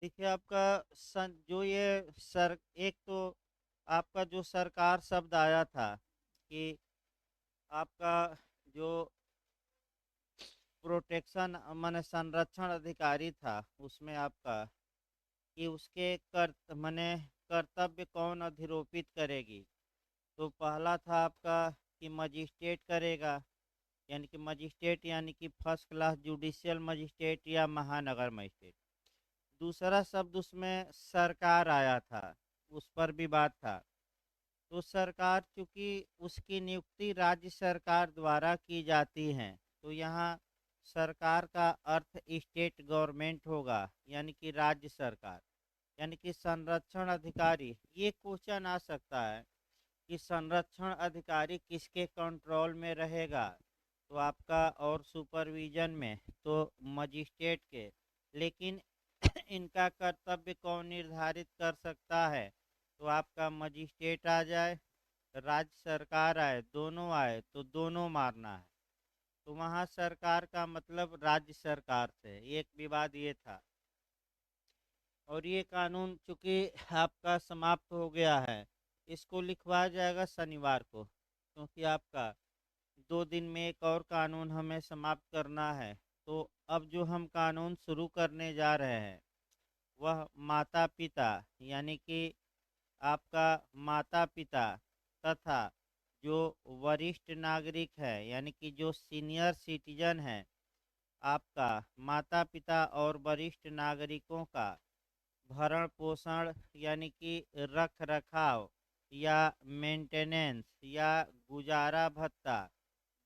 देखिए आपका जो ये सर एक तो आपका जो सरकार शब्द आया था कि आपका जो प्रोटेक्शन माने संरक्षण अधिकारी था उसमें आपका कि उसके कर्तव्य कौन अधिरोपित करेगी। तो पहला था आपका कि मजिस्ट्रेट करेगा, यानी कि मजिस्ट्रेट यानी कि फर्स्ट क्लास जुडिशियल मजिस्ट्रेट या महानगर मजिस्ट्रेट। दूसरा शब्द उसमें सरकार आया था, उस पर भी बात था। तो सरकार चूंकि उसकी नियुक्ति राज्य सरकार द्वारा की जाती है, तो यहाँ सरकार का अर्थ स्टेट गवर्नमेंट होगा, यानी कि राज्य सरकार। यानी कि संरक्षण अधिकारी, ये क्वेश्चन आ सकता है कि संरक्षण अधिकारी किसके कंट्रोल में रहेगा, तो आपका और सुपरविजन में तो मजिस्ट्रेट के। लेकिन इनका कर्तव्य कौन निर्धारित कर सकता है, तो आपका मजिस्ट्रेट आ जाए, राज्य सरकार आए, दोनों आए तो दोनों मारना है। तो वहाँ सरकार का मतलब राज्य सरकार से एक विवाद ये था। और ये कानून चूंकि आपका समाप्त हो गया है, इसको लिखवाया जाएगा शनिवार को, क्योंकि आपका 2 दिन में एक और कानून हमें समाप्त करना है। तो अब जो हम कानून शुरू करने जा रहे हैं वह माता पिता, यानी कि आपका माता पिता तथा जो वरिष्ठ नागरिक है, यानी कि जो सीनियर सिटीजन है, आपका माता पिता और वरिष्ठ नागरिकों का भरण पोषण यानी कि रख रखाव या मेंटेनेंस या गुजारा भत्ता,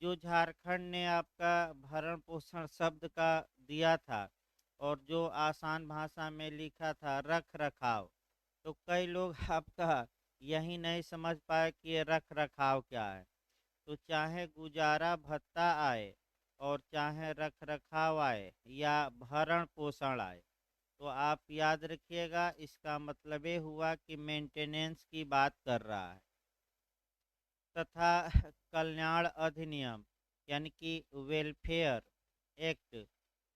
जो झारखंड ने आपका भरण पोषण शब्द का दिया था और जो आसान भाषा में लिखा था रख रखाव, तो कई लोग आपका यही नहीं समझ पाए कि ये रख रखाव क्या है। तो चाहे गुजारा भत्ता आए और चाहे रख रखाव आए या भरण पोषण आए, तो आप याद रखिएगा इसका मतलब ये हुआ कि मेंटेनेंस की बात कर रहा है। तथा कल्याण अधिनियम, यानी कि वेलफेयर एक्ट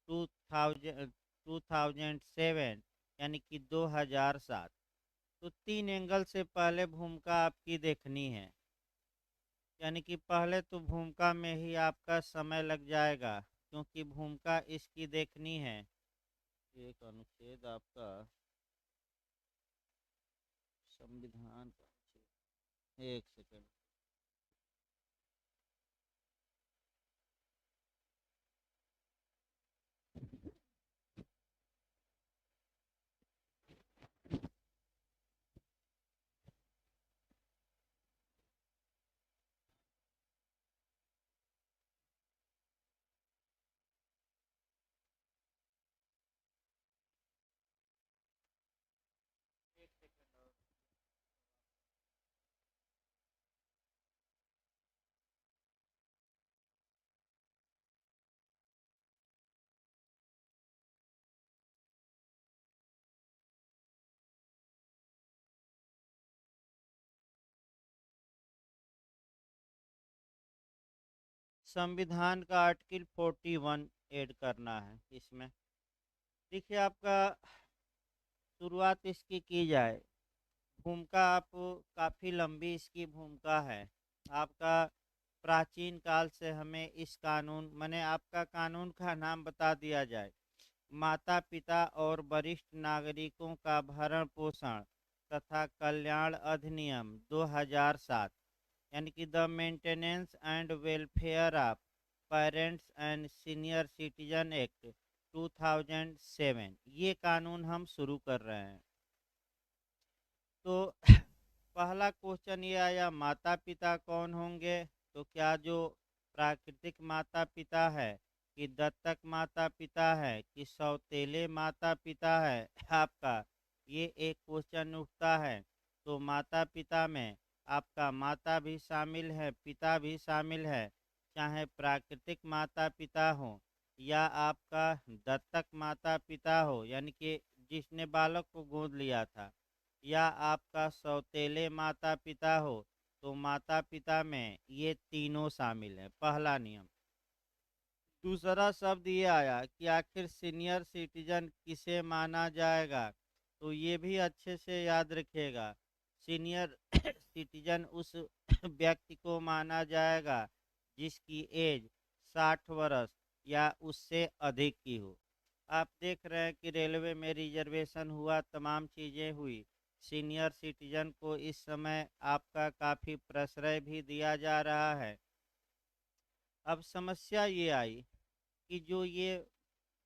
2007, यानी कि 2007। तो 3 एंगल से पहले भूमिका आपकी देखनी है, यानी कि पहले तो भूमिका में ही आपका समय लग जाएगा, क्योंकि भूमिका इसकी देखनी है। एक अनुच्छेद आपका संविधान का अनुच्छेद, एक सेकंड। एक सेकंड और। संविधान का आर्टिकल 41 ऐड करना है इसमें। देखिए आपका शुरुआत इसकी की जाए, भूमिका आप काफ़ी लंबी इसकी भूमिका है आपका। प्राचीन काल से हमें इस कानून माने आपका कानून का नाम बता दिया जाए, माता पिता और वरिष्ठ नागरिकों का भरण पोषण तथा कल्याण अधिनियम 2007, यानी कि the maintenance and welfare of parents and senior citizen act 2007, ये कानून हम शुरू कर रहे हैं। तो पहला क्वेश्चन ये आया माता पिता कौन होंगे, तो क्या जो प्राकृतिक माता पिता है, कि दत्तक माता पिता है, कि सौतेले माता पिता है आपका, ये एक क्वेश्चन उठता है। तो माता पिता में आपका माता भी शामिल है, पिता भी शामिल है, चाहे प्राकृतिक माता पिता हो या आपका दत्तक माता पिता हो, यानी कि जिसने बालक को गोद लिया था, या आपका सौतेले माता पिता हो, तो माता पिता में ये तीनों शामिल हैं, पहला नियम। दूसरा शब्द ये आया कि आखिर सीनियर सिटीजन किसे माना जाएगा, तो ये भी अच्छे से याद रखिएगा। सीनियर सिटीजन उस व्यक्ति को माना जाएगा जिसकी एज 60 वर्ष या उससे अधिक की हो। आप देख रहे हैं कि रेलवे में रिजर्वेशन हुआ, तमाम चीज़ें हुई, सीनियर सिटीजन को इस समय आपका काफ़ी प्रश्रय भी दिया जा रहा है। अब समस्या ये आई कि जो ये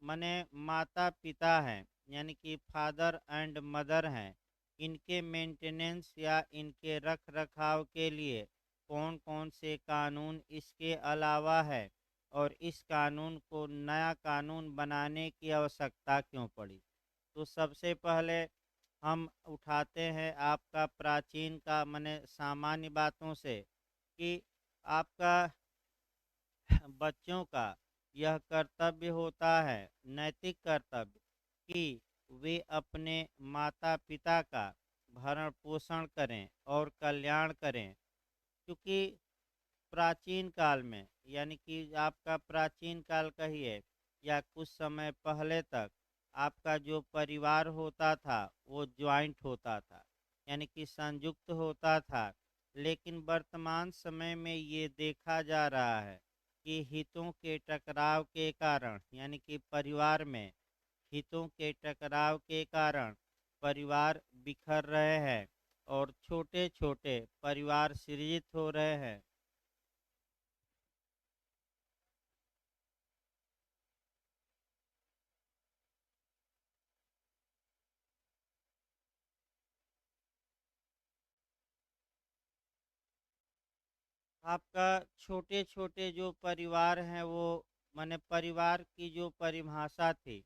मने माता पिता हैं, यानी कि फादर एंड मदर हैं, इनके मेंटेनेंस या इनके रख रखाव के लिए कौन कौन से कानून इसके अलावा है, और इस कानून को नया कानून बनाने की आवश्यकता क्यों पड़ी। तो सबसे पहले हम उठाते हैं आपका प्राचीन का मने सामान्य बातों से कि आपका बच्चों का यह कर्तव्य होता है, नैतिक कर्तव्य, कि वे अपने माता पिता का भरण पोषण करें और कल्याण करें। क्योंकि प्राचीन काल में, यानी कि आपका प्राचीन काल कहिए या कुछ समय पहले तक, आपका जो परिवार होता था वो ज्वाइंट होता था, यानी कि संयुक्त होता था। लेकिन वर्तमान समय में ये देखा जा रहा है कि हितों के टकराव के कारण, यानी कि परिवार में हितों के टकराव के कारण परिवार बिखर रहे हैं और छोटे छोटे परिवार सृजित हो रहे हैं। आपका छोटे छोटे जो परिवार हैं वो, माने परिवार की जो परिभाषा थी,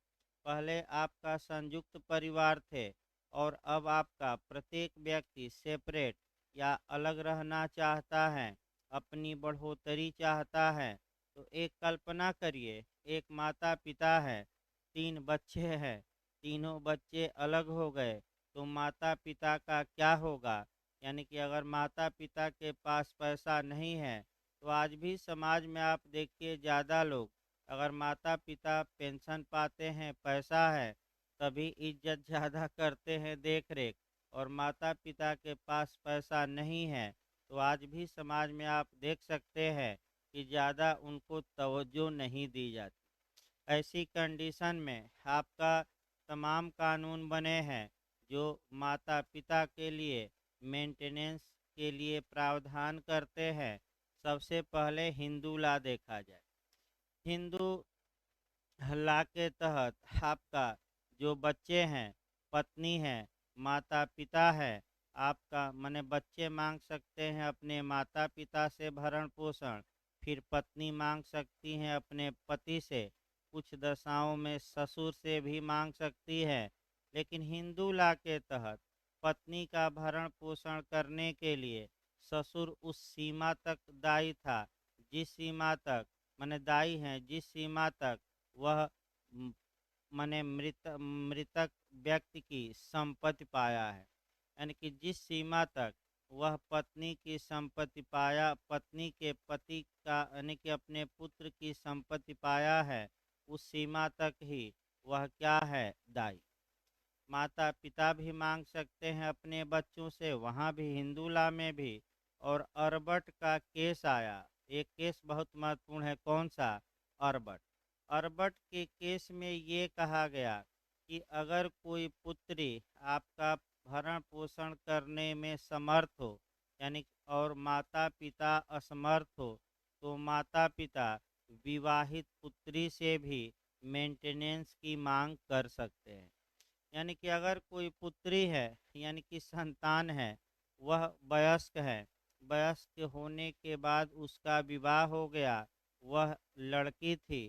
पहले आपका संयुक्त परिवार थे, और अब आपका प्रत्येक व्यक्ति सेपरेट या अलग रहना चाहता है, अपनी बढ़ोतरी चाहता है। तो एक कल्पना करिए, एक माता पिता है, तीन बच्चे हैं, तीनों बच्चे अलग हो गए, तो माता पिता का क्या होगा। यानी कि अगर माता पिता के पास पैसा नहीं है, तो आज भी समाज में आप देखिए ज़्यादा लोग, अगर माता पिता पेंशन पाते हैं, पैसा है, तभी इज्जत ज़्यादा करते हैं, देख रेख। और माता पिता के पास पैसा नहीं है, तो आज भी समाज में आप देख सकते हैं कि ज़्यादा उनको तवज्जो नहीं दी जाती। ऐसी कंडीशन में आपका तमाम कानून बने हैं जो माता पिता के लिए मेंटेनेंस के लिए प्रावधान करते हैं। सबसे पहले हिंदू लॉ देखा जाए। हिंदू लॉ के तहत आपका जो बच्चे हैं, पत्नी है, माता पिता है, आपका माने बच्चे मांग सकते हैं अपने माता पिता से भरण पोषण, फिर पत्नी मांग सकती हैं अपने पति से, कुछ दशाओं में ससुर से भी मांग सकती है। लेकिन हिंदू लॉ के तहत पत्नी का भरण पोषण करने के लिए ससुर उस सीमा तक दायी था, जिस सीमा तक माने दायी हैं, जिस सीमा तक वह म- माने मृतक व्यक्ति की संपत्ति पाया है। यानी कि जिस सीमा तक वह पत्नी की संपत्ति पाया, पत्नी के पति का यानी कि अपने पुत्र की संपत्ति पाया है, उस सीमा तक ही वह क्या है, दाई। माता पिता भी मांग सकते हैं अपने बच्चों से, वहाँ भी हिंदू लॉ में भी। और अरबट का केस आया, एक केस बहुत महत्वपूर्ण है, कौन सा, अरबट। अरबट के केस में ये कहा गया कि अगर कोई पुत्री आपका भरण पोषण करने में समर्थ हो, यानी और माता पिता असमर्थ हो, तो माता पिता विवाहित पुत्री से भी मेंटेनेंस की मांग कर सकते हैं। यानी कि अगर कोई पुत्री है, यानी कि संतान है, वह वयस्क है, वयस्क होने के बाद उसका विवाह हो गया, वह लड़की थी,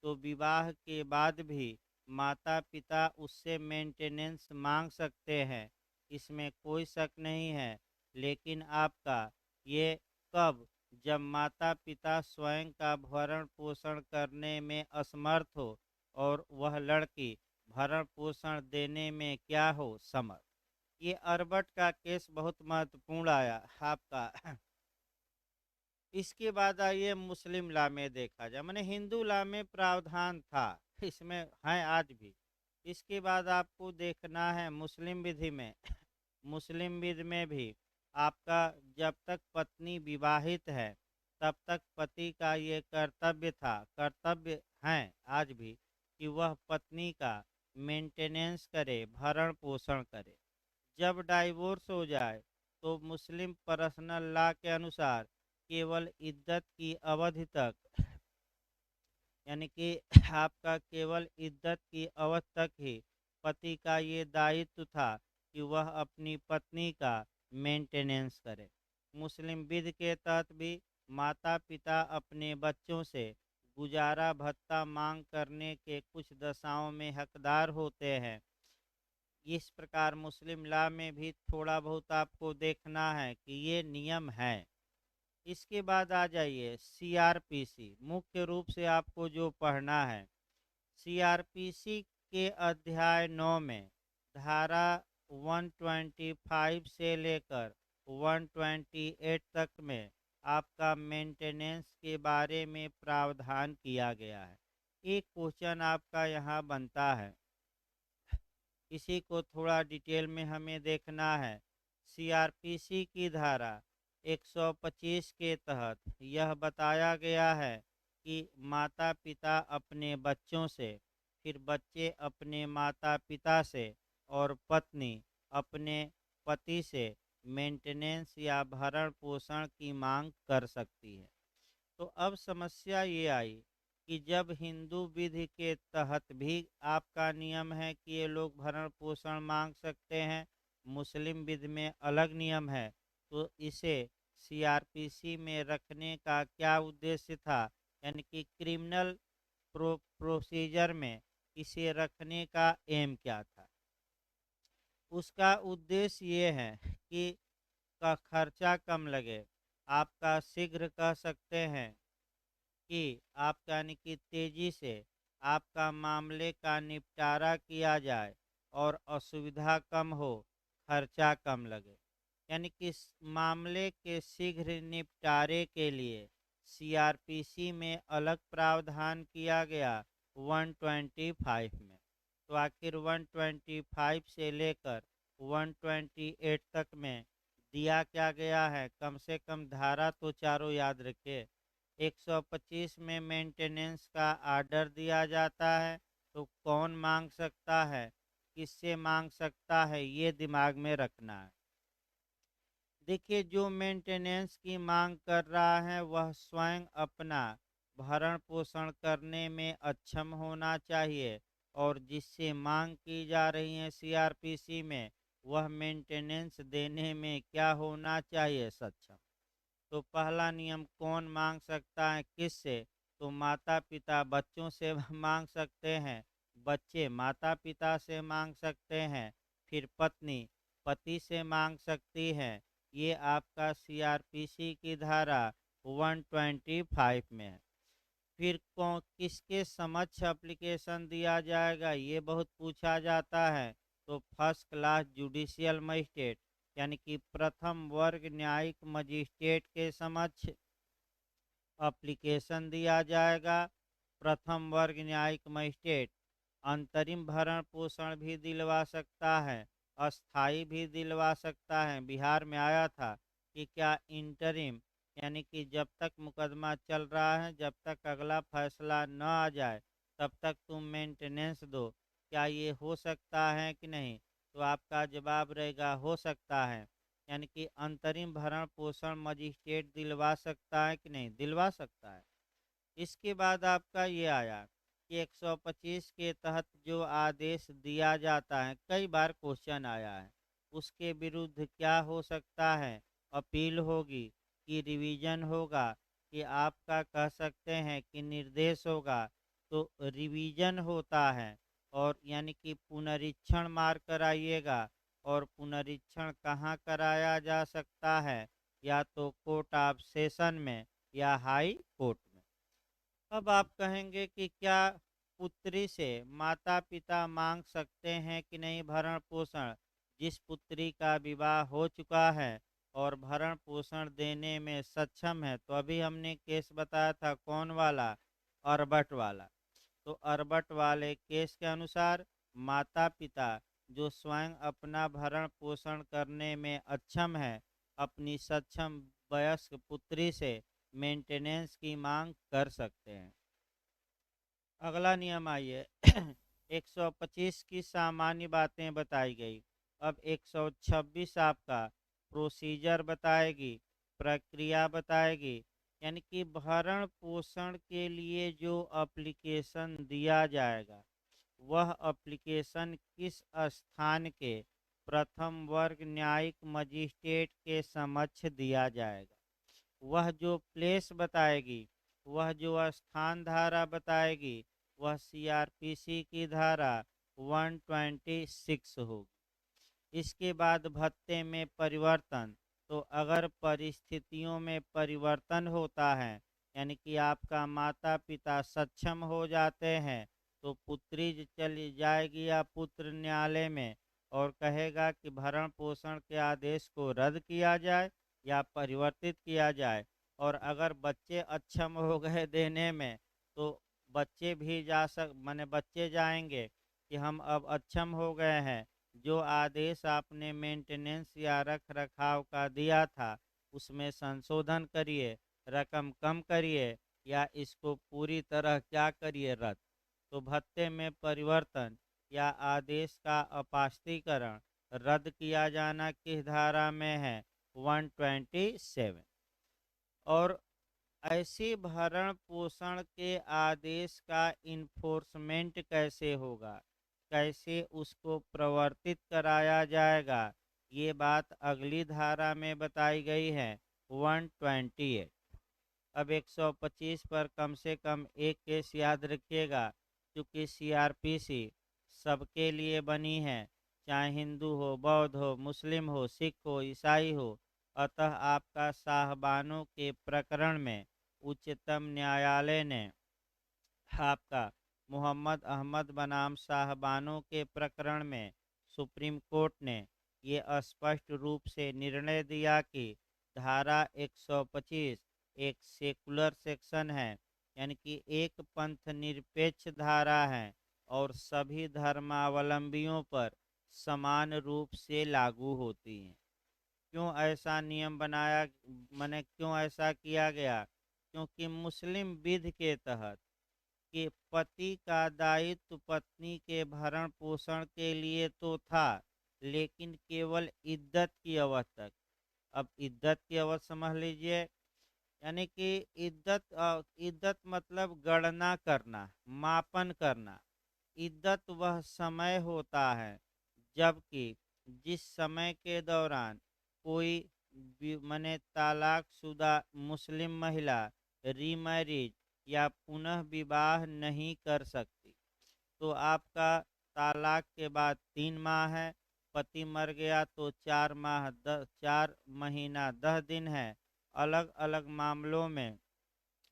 तो विवाह के बाद भी माता पिता उससे मेंटेनेंस मांग सकते हैं, इसमें कोई शक नहीं है। लेकिन आपका ये कब, जब माता पिता स्वयं का भरण पोषण करने में असमर्थ हो और वह लड़की भरण पोषण देने में क्या हो, समर्थ। ये अरबट का केस बहुत महत्वपूर्ण आया आपका। इसके बाद आइए मुस्लिम लॉ में देखा जाए, मैंने हिंदू लॉ में प्रावधान था, इसमें है आज भी। इसके बाद आपको देखना है मुस्लिम विधि में। मुस्लिम विधि में भी आपका जब तक पत्नी विवाहित है तब तक पति का ये कर्तव्य था, कर्तव्य है आज भी, कि वह पत्नी का मेंटेनेंस करे, भरण पोषण करे। जब डाइवोर्स हो जाए तो मुस्लिम पर्सनल लॉ के अनुसार केवल इद्दत की अवधि तक, यानी कि आपका केवल इद्दत की अवधि तक ही पति का ये दायित्व था कि वह अपनी पत्नी का मेंटेनेंस करे। मुस्लिम विधि के तहत भी माता पिता अपने बच्चों से गुजारा भत्ता मांग करने के कुछ दशाओं में हकदार होते हैं। इस प्रकार मुस्लिम लॉ में भी थोड़ा बहुत आपको देखना है कि ये नियम है। इसके बाद आ जाइए सीआरपीसी, मुख्य रूप से आपको जो पढ़ना है सीआरपीसी के अध्याय 9 में धारा 125 से लेकर 128 तक में आपका मेंटेनेंस के बारे में प्रावधान किया गया है। एक क्वेश्चन आपका यहाँ बनता है, इसी को थोड़ा डिटेल में हमें देखना है। सीआरपीसी की धारा 125 के तहत यह बताया गया है कि माता पिता अपने बच्चों से, फिर बच्चे अपने माता पिता से और पत्नी अपने पति से मेंटेनेंस या भरण पोषण की मांग कर सकती है। तो अब समस्या ये आई कि जब हिंदू विधि के तहत भी आपका नियम है कि ये लोग भरण पोषण मांग सकते हैं, मुस्लिम विधि में अलग नियम है, तो इसे सीआरपीसी में रखने का क्या उद्देश्य था, यानी कि क्रिमिनल प्रोसीजर में इसे रखने का एम क्या था। उसका उद्देश्य ये है कि का खर्चा कम लगे, आपका शीघ्र कह सकते हैं कि आपका यानी कि तेजी से आपका मामले का निपटारा किया जाए और असुविधा कम हो, खर्चा कम लगे। यानी कि इस मामले के शीघ्र निपटारे के लिए सीआरपीसी में अलग प्रावधान किया गया 125 में। तो आखिर 125 से लेकर 128 तक में दिया क्या गया है, कम से कम धारा तो चारों याद रखिए। 125 में मेंटेनेंस का आर्डर दिया जाता है, तो कौन मांग सकता है, किससे मांग सकता है, ये दिमाग में रखना है। देखिए जो मेंटेनेंस की मांग कर रहा है वह स्वयं अपना भरण पोषण करने में अक्षम होना चाहिए, और जिससे मांग की जा रही है सीआरपीसी में वह मेंटेनेंस देने में क्या होना चाहिए, सक्षम। तो पहला नियम कौन मांग सकता है किससे, तो माता पिता बच्चों से मांग सकते हैं, बच्चे माता पिता से मांग सकते हैं, फिर पत्नी पति से मांग सकती है। ये आपका सीआरपीसी की धारा 125 में है। फिर कौन किसके समक्ष एप्लीकेशन दिया जाएगा, ये बहुत पूछा जाता है। तो फर्स्ट क्लास जुडिशियल मजिस्ट्रेट, यानी कि प्रथम वर्ग न्यायिक मजिस्ट्रेट के समक्ष एप्लीकेशन दिया जाएगा। प्रथम वर्ग न्यायिक मजिस्ट्रेट अंतरिम भरण पोषण भी दिलवा सकता है, अस्थाई भी दिलवा सकता है। बिहार में आया था कि क्या इंटरिम, यानी कि जब तक मुकदमा चल रहा है, जब तक अगला फैसला न आ जाए तब तक तुम मेंटेनेंस दो, क्या ये हो सकता है कि नहीं, तो आपका जवाब रहेगा हो सकता है। यानी कि अंतरिम भरण पोषण मजिस्ट्रेट दिलवा सकता है कि नहीं, दिलवा सकता है। इसके बाद आपका ये आया कि 125 के तहत जो आदेश दिया जाता है, कई बार क्वेश्चन आया है, उसके विरुद्ध क्या हो सकता है, अपील होगी कि रिवीजन होगा, कि आपका कह सकते हैं कि निर्देश होगा। तो रिवीजन होता है, और यानी कि पुनरीक्षण मार कराइएगा। और पुनरीक्षण कहाँ कराया जा सकता है, या तो कोर्ट ऑफ सेशन में या हाई कोर्ट में। अब आप कहेंगे कि क्या पुत्री से माता पिता मांग सकते हैं कि नहीं भरण पोषण, जिस पुत्री का विवाह हो चुका है और भरण पोषण देने में सक्षम है। तो अभी हमने केस बताया था कौन वाला, अर्बट वाला। तो अर्बट वाले केस के अनुसार माता पिता जो स्वयं अपना भरण पोषण करने में अक्षम है, अपनी सक्षम वयस्क पुत्री से मेंटेनेंस की मांग कर सकते हैं। अगला नियम आइए 125 की सामान्य बातें बताई गई। अब 126 आपका प्रोसीजर बताएगी, प्रक्रिया बताएगी। यानी कि भरण पोषण के लिए जो एप्लीकेशन दिया जाएगा, वह एप्लीकेशन किस स्थान के प्रथम वर्ग न्यायिक मजिस्ट्रेट के समक्ष दिया जाएगा। वह जो प्लेस बताएगी, वह जो स्थान धारा बताएगी, वह सीआरपीसी की धारा 126 होगी। इसके बाद भत्ते में परिवर्तन। तो अगर परिस्थितियों में परिवर्तन होता है, यानी कि आपका माता पिता सक्षम हो जाते हैं, तो पुत्री चली जाएगी या पुत्र न्यायालय में और कहेगा कि भरण पोषण के आदेश को रद्द किया जाए या परिवर्तित किया जाए। और अगर बच्चे अक्षम हो गए देने में, तो बच्चे भी जा सक माने बच्चे जाएंगे कि हम अब अक्षम हो गए हैं, जो आदेश आपने मेंटेनेंस या रख रखाव का दिया था उसमें संशोधन करिए, रकम कम करिए या इसको पूरी तरह क्या करिए, रद्द। तो भत्ते में परिवर्तन या आदेश का अपास्तीकरण रद्द किया जाना किस धारा में है, 127। और ऐसी भरण पोषण के आदेश का इन्फोर्समेंट कैसे होगा, कैसे उसको प्रवर्तित कराया जाएगा, ये बात अगली धारा में बताई गई है 128। अब 125 पर कम से कम एक केस याद रखिएगा, क्योंकि सीआरपीसी सबके लिए बनी है, चाहे हिंदू हो, बौद्ध हो, मुस्लिम हो, सिख हो, ईसाई हो। अतः आपका साहबानों के प्रकरण में उच्चतम न्यायालय ने आपका मोहम्मद अहमद बनाम साहबानों के प्रकरण में सुप्रीम कोर्ट ने ये स्पष्ट रूप से निर्णय दिया कि धारा 125 एक सेकुलर सेक्शन है, यानी कि एक पंथ निरपेक्ष धारा है और सभी धर्मावलंबियों पर समान रूप से लागू होती है। क्यों ऐसा नियम बनाया, मैंने क्यों ऐसा किया गया, क्योंकि मुस्लिम विधि के तहत कि पति का दायित्व पत्नी के भरण पोषण के लिए तो था, लेकिन केवल इद्दत की अवधि तक। अब इद्दत की अवधि समझ लीजिए, यानी कि इद्दत मतलब गणना करना, मापन करना। इद्दत वह समय होता है जबकि जिस समय के दौरान कोई मने तलाकशुदा मुस्लिम महिला रीमैरिज या पुनः विवाह नहीं कर सकती। तो आपका तालाक के बाद 3 माह है, पति मर गया तो 4 माह 4 महीना 10 दिन है। अलग अलग मामलों में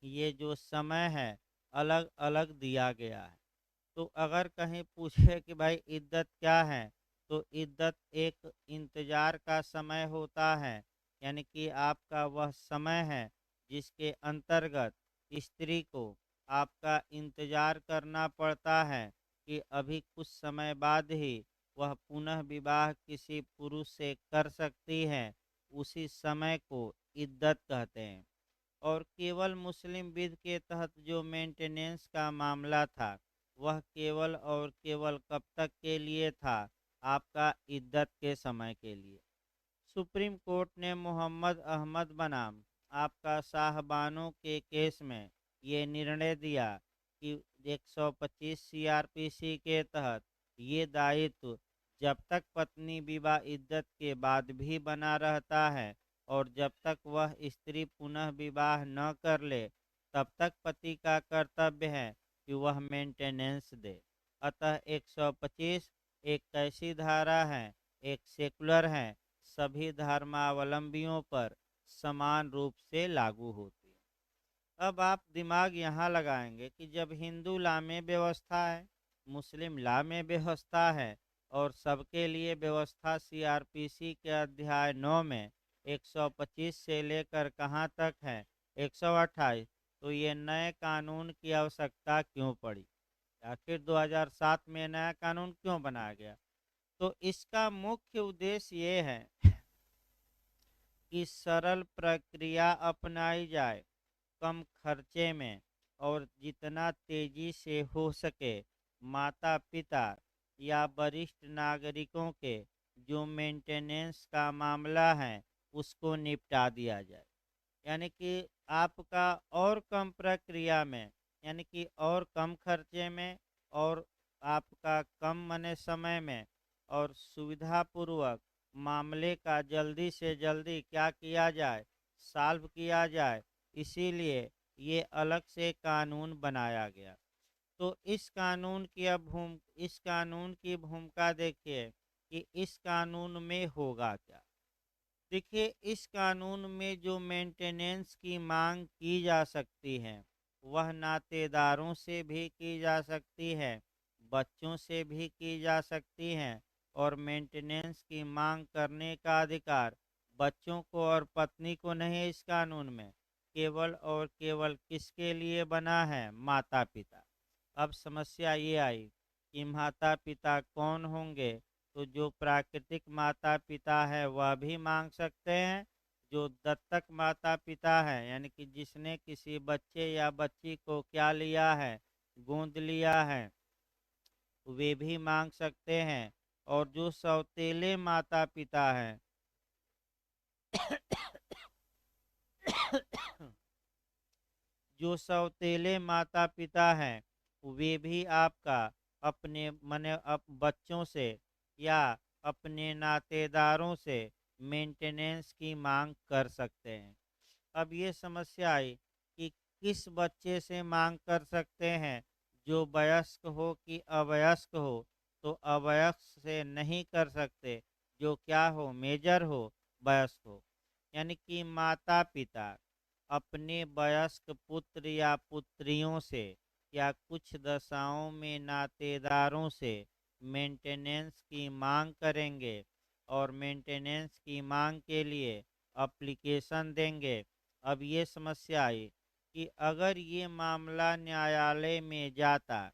ये जो समय है अलग अलग दिया गया है। तो अगर कहीं पूछे कि भाई इद्दत क्या है, तो इद्दत एक इंतजार का समय होता है, यानी कि आपका वह समय है जिसके अंतर्गत स्त्री को आपका इंतजार करना पड़ता है कि अभी कुछ समय बाद ही वह पुनः विवाह किसी पुरुष से कर सकती है। उसी समय को इद्दत कहते हैं। और केवल मुस्लिम विधि के तहत जो मेंटेनेंस का मामला था, वह केवल और केवल कब तक के लिए था, आपका इद्दत के समय के लिए। सुप्रीम कोर्ट ने मोहम्मद अहमद बनाम आपका साहबानों के केस में ये निर्णय दिया कि 125 सीआरपीसी के तहत ये दायित्व जब तक पत्नी विवाह इद्दत के बाद भी बना रहता है और जब तक वह स्त्री पुनः विवाह न कर ले, तब तक पति का कर्तव्य है कि वह मेंटेनेंस दे। अतः 125 एक कैसी धारा है, एक सेकुलर है, सभी धर्मावलंबियों पर समान रूप से लागू होती है। अब आप दिमाग यहाँ लगाएंगे कि जब हिंदू लॉ में व्यवस्था है, मुस्लिम लॉ में व्यवस्था है और सबके लिए व्यवस्था सीआरपीसी के अध्याय 9 में 125 से लेकर कहाँ तक है 128। तो ये नए कानून की आवश्यकता क्यों पड़ी? आखिर 2007 में नया कानून क्यों बनाया गया? तो इसका मुख्य उद्देश्य ये है कि सरल प्रक्रिया अपनाई जाए, कम खर्चे में और जितना तेजी से हो सके माता पिता या वरिष्ठ नागरिकों के जो मेंटेनेंस का मामला है उसको निपटा दिया जाए। यानी कि आपका और कम प्रक्रिया में, यानी कि और कम खर्चे में और आपका कम मने समय में और सुविधापूर्वक मामले का जल्दी से जल्दी क्या किया जाए, सॉल्व किया जाए। इसीलिए ये अलग से कानून बनाया गया। तो इस कानून की भूमिका देखिए कि इस कानून में होगा क्या। देखिए, इस कानून में जो मेंटेनेंस की मांग की जा सकती है वह नातेदारों से भी की जा सकती है, बच्चों से भी की जा सकती है। और मेंटेनेंस की मांग करने का अधिकार बच्चों को और पत्नी को नहीं है इस कानून में, केवल और केवल किसके लिए बना है? माता पिता। अब समस्या ये आई कि माता पिता कौन होंगे? तो जो प्राकृतिक माता पिता है वह भी मांग सकते हैं, जो दत्तक माता पिता है यानी कि जिसने किसी बच्चे या बच्ची को क्या लिया है, गोद लिया है, वे भी मांग सकते हैं। और जो सौतेले माता पिता हैं जो सौतेले माता पिता हैं वे भी आपका अपने मने बच्चों से या अपने नातेदारों से मेंटेनेंस की मांग कर सकते हैं। अब ये समस्या आई कि किस बच्चे से मांग कर सकते हैं, जो वयस्क हो कि अवयस्क हो? तो अवयस्क से नहीं कर सकते, जो क्या हो, मेजर हो, वयस्क हो। यानी कि माता पिता अपने वयस्क पुत्र या पुत्रियों से या कुछ दशाओं में नातेदारों से मेंटेनेंस की मांग करेंगे और मेंटेनेंस की मांग के लिए एप्लीकेशन देंगे। अब ये समस्या आई कि अगर ये मामला न्यायालय में जाता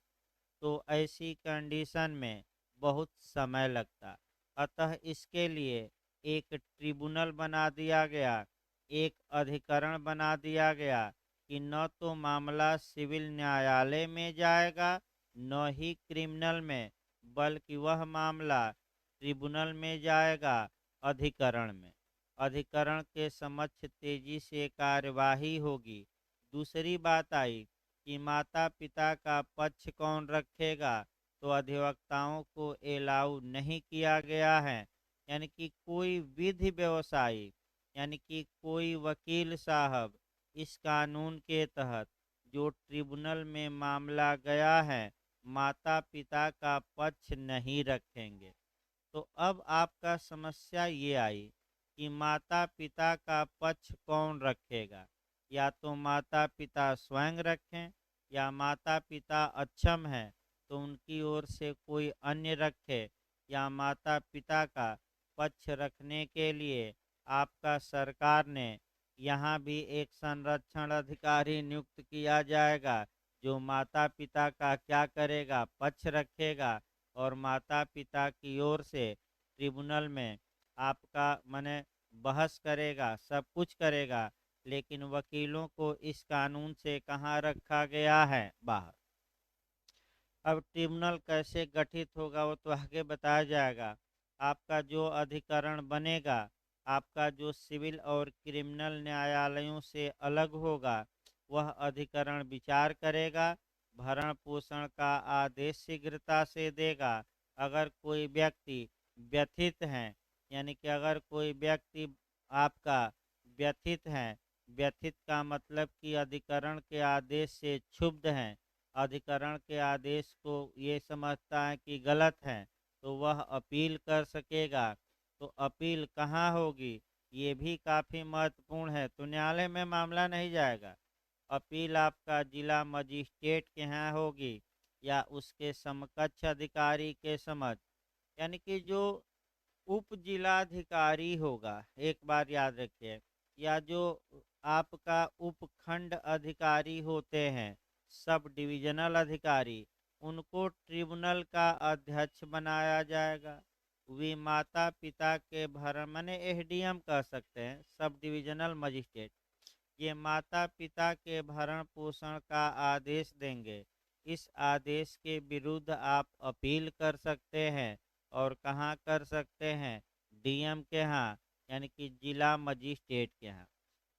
तो ऐसी कंडीशन में बहुत समय लगता। अतः इसके लिए एक ट्रिब्यूनल बना दिया गया, एक अधिकरण बना दिया गया कि न तो मामला सिविल न्यायालय में जाएगा न ही क्रिमिनल में, बल्कि वह मामला ट्रिब्यूनल में जाएगा, अधिकरण में। अधिकरण के समक्ष तेजी से कार्यवाही होगी। दूसरी बात आई कि माता पिता का पक्ष कौन रखेगा? तो अधिवक्ताओं को अलाउ नहीं किया गया है। यानी कि कोई विधि व्यवसायी यानी कि कोई वकील साहब इस कानून के तहत जो ट्रिब्यूनल में मामला गया है माता पिता का पक्ष नहीं रखेंगे। तो अब आपका समस्या ये आई कि माता पिता का पक्ष कौन रखेगा? या तो माता पिता स्वयं रखें या माता पिता अक्षम है तो उनकी ओर से कोई अन्य रखे, या माता पिता का पक्ष रखने के लिए आपका सरकार ने यहाँ भी एक संरक्षण अधिकारी नियुक्त किया जाएगा जो माता पिता का क्या करेगा? पक्ष रखेगा और माता पिता की ओर से ट्रिब्यूनल में आपका मने बहस करेगा, सब कुछ करेगा। लेकिन वकीलों को इस कानून से कहाँ रखा गया है? बाहर। अब ट्रिब्यूनल कैसे गठित होगा वो तो आगे बताया जाएगा। आपका जो अधिकरण बनेगा, आपका जो सिविल और क्रिमिनल न्यायालयों से अलग होगा, वह अधिकरण विचार करेगा, भरण पोषण का आदेश शीघ्रता से देगा। अगर कोई व्यक्ति व्यथित है, यानी कि अगर कोई व्यक्ति आपका व्यथित है, व्यथित का मतलब कि अधिकरण के आदेश से क्षुब्ध हैं, अधिकरण के आदेश को ये समझता है कि गलत है, तो वह अपील कर सकेगा। तो अपील कहाँ होगी? ये भी काफ़ी महत्वपूर्ण है। तो न्यायालय में मामला नहीं जाएगा, अपील आपका जिला मजिस्ट्रेट के यहाँ होगी या उसके समकक्ष अधिकारी के समक्ष। यानी कि जो उप जिलाधिकारी होगा, एक बार याद रखिए, या जो आपका उपखंड अधिकारी होते हैं, सब डिविजनल अधिकारी, उनको ट्रिब्यूनल का अध्यक्ष बनाया जाएगा। वे माता पिता के भरण माने एसडीएम कह सकते हैं, सब डिविजनल मजिस्ट्रेट, ये माता पिता के भरण पोषण का आदेश देंगे। इस आदेश के विरुद्ध आप अपील कर सकते हैं। और कहाँ कर सकते हैं? डीएम के यहाँ, यानी कि जिला मजिस्ट्रेट के यहाँ।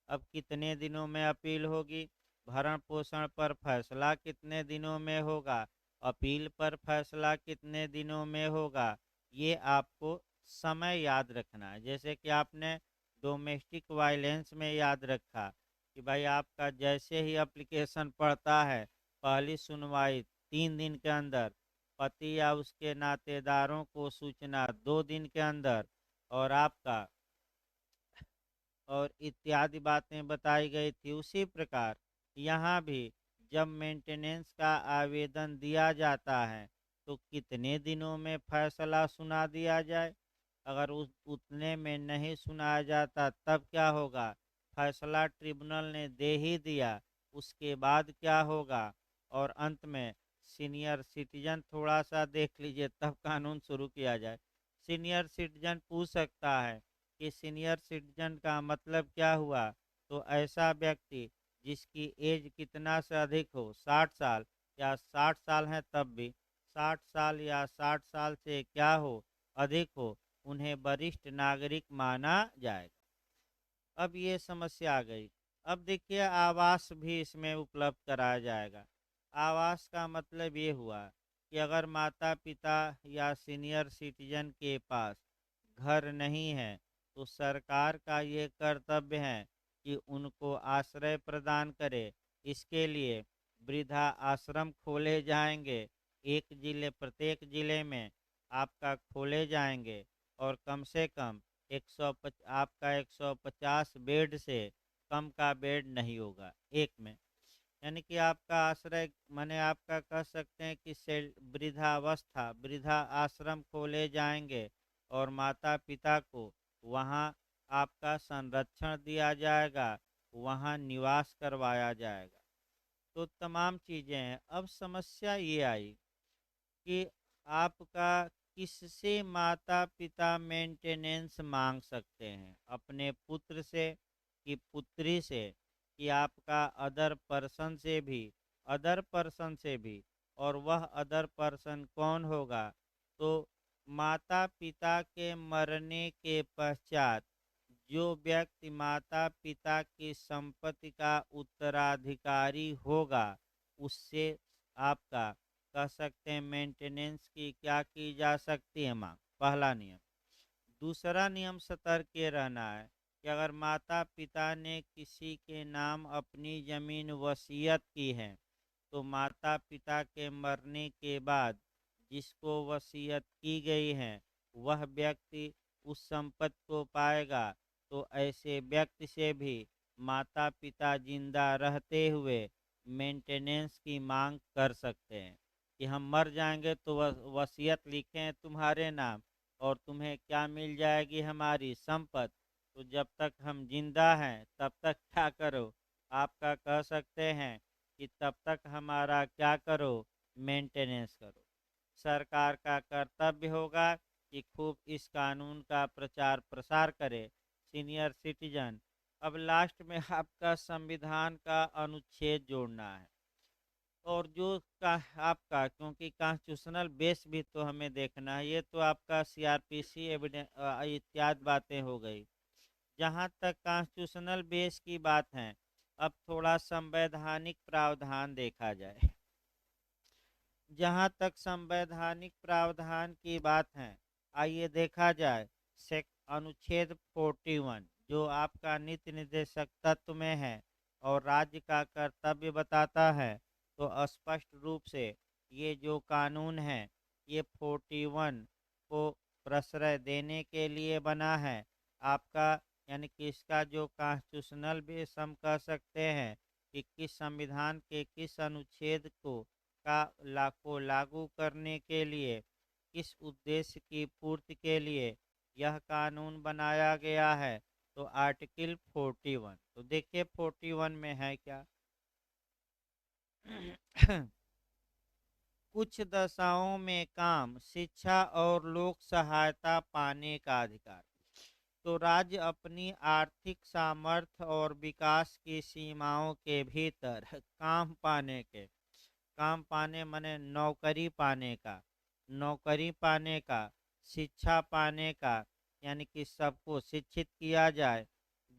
अब कितने दिनों में अपील होगी? भरण पोषण पर फैसला कितने दिनों में होगा? अपील पर फैसला कितने दिनों में होगा? ये आपको समय याद रखना है। जैसे कि आपने डोमेस्टिक वायलेंस में याद रखा कि भाई आपका जैसे ही एप्लीकेशन पड़ता है, पहली सुनवाई 3 दिन के अंदर, पति या उसके नातेदारों को सूचना 2 दिन के अंदर, और आपका और इत्यादि बातें बताई गई थी। उसी प्रकार यहाँ भी जब मेंटेनेंस का आवेदन दिया जाता है तो कितने दिनों में फैसला सुना दिया जाए? अगर उस उतने में नहीं सुनाया जाता तब क्या होगा? फैसला ट्रिब्यूनल ने दे ही दिया, उसके बाद क्या होगा? और अंत में सीनियर सिटीजन थोड़ा सा देख लीजिए, तब कानून शुरू किया जाए। सीनियर सिटीजन पूछ सकता है कि सीनियर सिटीजन का मतलब क्या हुआ? तो ऐसा व्यक्ति जिसकी एज कितना से अधिक हो, 60 साल या 60 साल है तब भी, 60 साल या 60 साल से क्या हो, अधिक हो, उन्हें वरिष्ठ नागरिक माना जाएगा। अब ये समस्या आ गई। अब देखिए आवास भी इसमें उपलब्ध कराया जाएगा। आवास का मतलब ये हुआ कि अगर माता पिता या सीनियर सिटीजन के पास घर नहीं है तो सरकार का ये कर्तव्य है कि उनको आश्रय प्रदान करे। इसके लिए वृद्धा आश्रम खोले जाएंगे, एक जिले प्रत्येक जिले में आपका खोले जाएंगे। और कम से कम 150 बेड से कम का बेड नहीं होगा एक में। यानी कि आपका आश्रय माने आपका कह सकते हैं कि वृद्धावस्था वृद्धा आश्रम खोले जाएंगे और माता पिता को वहाँ आपका संरक्षण दिया जाएगा, वहाँ निवास करवाया जाएगा। तो तमाम चीज़ें हैं। अब समस्या ये आई कि आपका किससे माता पिता मेंटेनेंस मांग सकते हैं? अपने पुत्र से कि पुत्री से, कि आपका अदर पर्सन से भी। और वह अदर पर्सन कौन होगा? तो माता पिता के मरने के पश्चात जो व्यक्ति माता पिता की संपत्ति का उत्तराधिकारी होगा, उससे आपका कह सकते हैं मेंटेनेंस की क्या की जा सकती है मांग। पहला नियम। दूसरा नियम सतर्क ये रहना है कि अगर माता पिता ने किसी के नाम अपनी जमीन वसीयत की है तो माता पिता के मरने के बाद जिसको वसीयत की गई है वह व्यक्ति उस संपत्ति को पाएगा। तो ऐसे व्यक्ति से भी माता पिता जिंदा रहते हुए मेंटेनेंस की मांग कर सकते हैं कि हम मर जाएंगे तो वसीयत लिखे हैं तुम्हारे नाम और तुम्हें क्या मिल जाएगी? हमारी संपत्ति। तो जब तक हम जिंदा हैं तब तक क्या करो? आपका कह सकते हैं कि तब तक हमारा क्या करो? मेंटेनेंस करो। सरकार का कर्तव्य होगा कि खूब इस कानून का प्रचार प्रसार करे। Senior citizen. अब लास्ट में आपका संविधान का अनुच्छेद जोड़ना है। और जो का आपका क्योंकि कॉन्स्टिट्यूशनल बेस भी तो हमें देखना है, ये तो आपका सीआरपीसी एविडेंस इत्यादि बातें हो गई। जहाँ तक कॉन्स्टिट्यूशनल बेस की बात है, अब थोड़ा संवैधानिक प्रावधान देखा जाए। जहाँ तक संवैधानिक प्रावधान की बात है, आइए देखा जाए। सेक अनुच्छेद 41 जो आपका नीति निर्देशक तत्व में है और राज्य का कर्तव्य बताता है, तो स्पष्ट रूप से ये जो कानून है ये 41 को प्रश्रय देने के लिए बना है। आपका यानी कि इसका जो कॉन्स्टिट्यूशनल बेस हम कह सकते हैं कि किस संविधान के किस अनुच्छेद को लागू करने के लिए, किस उद्देश्य की पूर्ति के लिए यह कानून बनाया गया है। तो आर्टिकल 41, तो देखिए 41 में है क्या। कुछ दशाओं में काम, शिक्षा और लोक सहायता पाने का अधिकार। तो राज्य अपनी आर्थिक सामर्थ्य और विकास की सीमाओं के भीतर काम पाने मने नौकरी पाने का, नौकरी पाने का, शिक्षा पाने का, यानी कि सबको शिक्षित किया जाए।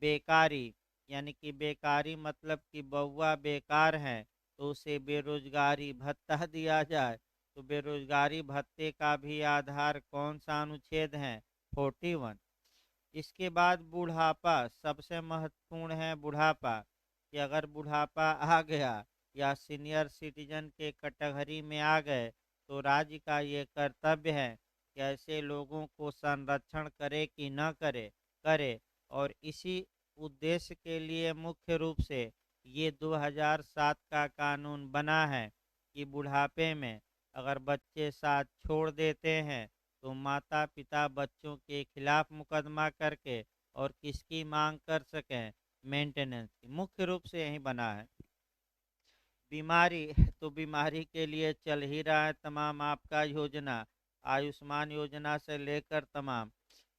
बेकारी, यानी कि बेकारी मतलब कि बउआ बेकार है तो उसे बेरोजगारी भत्ता दिया जाए। तो बेरोजगारी भत्ते का भी आधार कौन सा अनुच्छेद है? 41। इसके बाद बुढ़ापा, सबसे महत्वपूर्ण है बुढ़ापा, कि अगर बुढ़ापा आ गया या सीनियर सिटीजन के कैटेगरी में आ गए तो राज्य का ये कर्तव्य है कि ऐसे लोगों को संरक्षण करे कि न करे। और इसी उद्देश्य के लिए मुख्य रूप से ये 2007 का कानून बना है कि बुढ़ापे में अगर बच्चे साथ छोड़ देते हैं तो माता पिता बच्चों के खिलाफ मुकदमा करके और किसकी मांग कर सकें? मेंटेनेंस की। मुख्य रूप से यही बना है। बीमारी, तो बीमारी के लिए चल ही रहा है तमाम आपका योजना, आयुष्मान योजना से लेकर तमाम।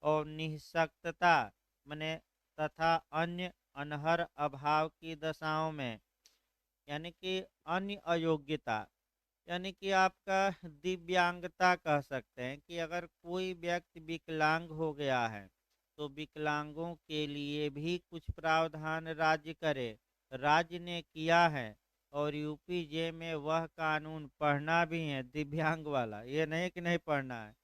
और निःशक्तता मने तथा अन्य अनहर अभाव की दशाओं में, यानी कि अन्य अयोग्यता, यानी कि आपका दिव्यांगता कह सकते हैं कि अगर कोई व्यक्ति विकलांग हो गया है तो विकलांगों के लिए भी कुछ प्रावधान राज्य करे। राज्य ने किया है। और यूपीजे में वह कानून पढ़ना भी है दिव्यांग वाला, ये नहीं कि नहीं पढ़ना है।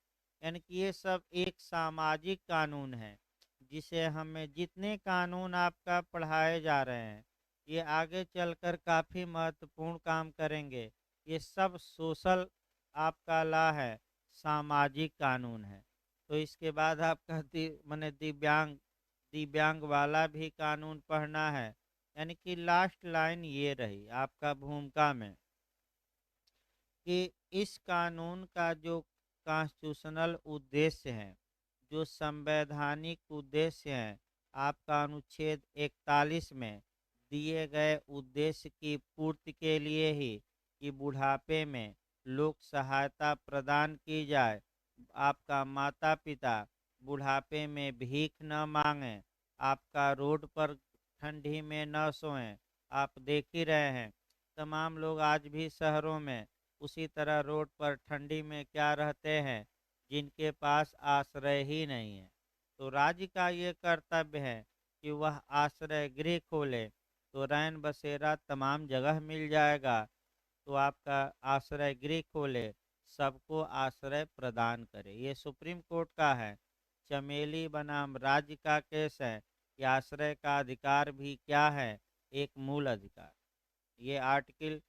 यानी कि ये सब एक सामाजिक कानून है जिसे हमें, जितने कानून आपका पढ़ाए जा रहे हैं ये आगे चलकर काफ़ी महत्वपूर्ण काम करेंगे। ये सब सोशल आपका लॉ है, सामाजिक कानून है। तो इसके बाद आपका माने दिव्यांग वाला भी कानून पढ़ना है। यानी कि लास्ट लाइन ये रही आपका भूमिका में कि इस कानून का जो कॉन्स्टिट्यूशनल उद्देश्य है, जो संवैधानिक उद्देश्य है, आपका अनुच्छेद 41 में दिए गए उद्देश्य की पूर्ति के लिए ही कि बुढ़ापे में लोक सहायता प्रदान की जाए, आपका माता पिता बुढ़ापे में भीख न मांगे, आपका रोड पर ठंडी में न सोएं। आप देख ही रहे हैं तमाम लोग आज भी शहरों में उसी तरह रोड पर ठंडी में क्या रहते हैं जिनके पास आश्रय ही नहीं है। तो राज्य का ये कर्तव्य है कि वह आश्रय गृह खोले, तो रैन बसेरा तमाम जगह मिल जाएगा। तो आपका आश्रय गृह खोले, सबको आश्रय प्रदान करे। ये सुप्रीम कोर्ट का है, चमेली बनाम राज्य का केस है कि आश्रय का अधिकार भी क्या है? एक मूल अधिकार। ये आर्टिकल,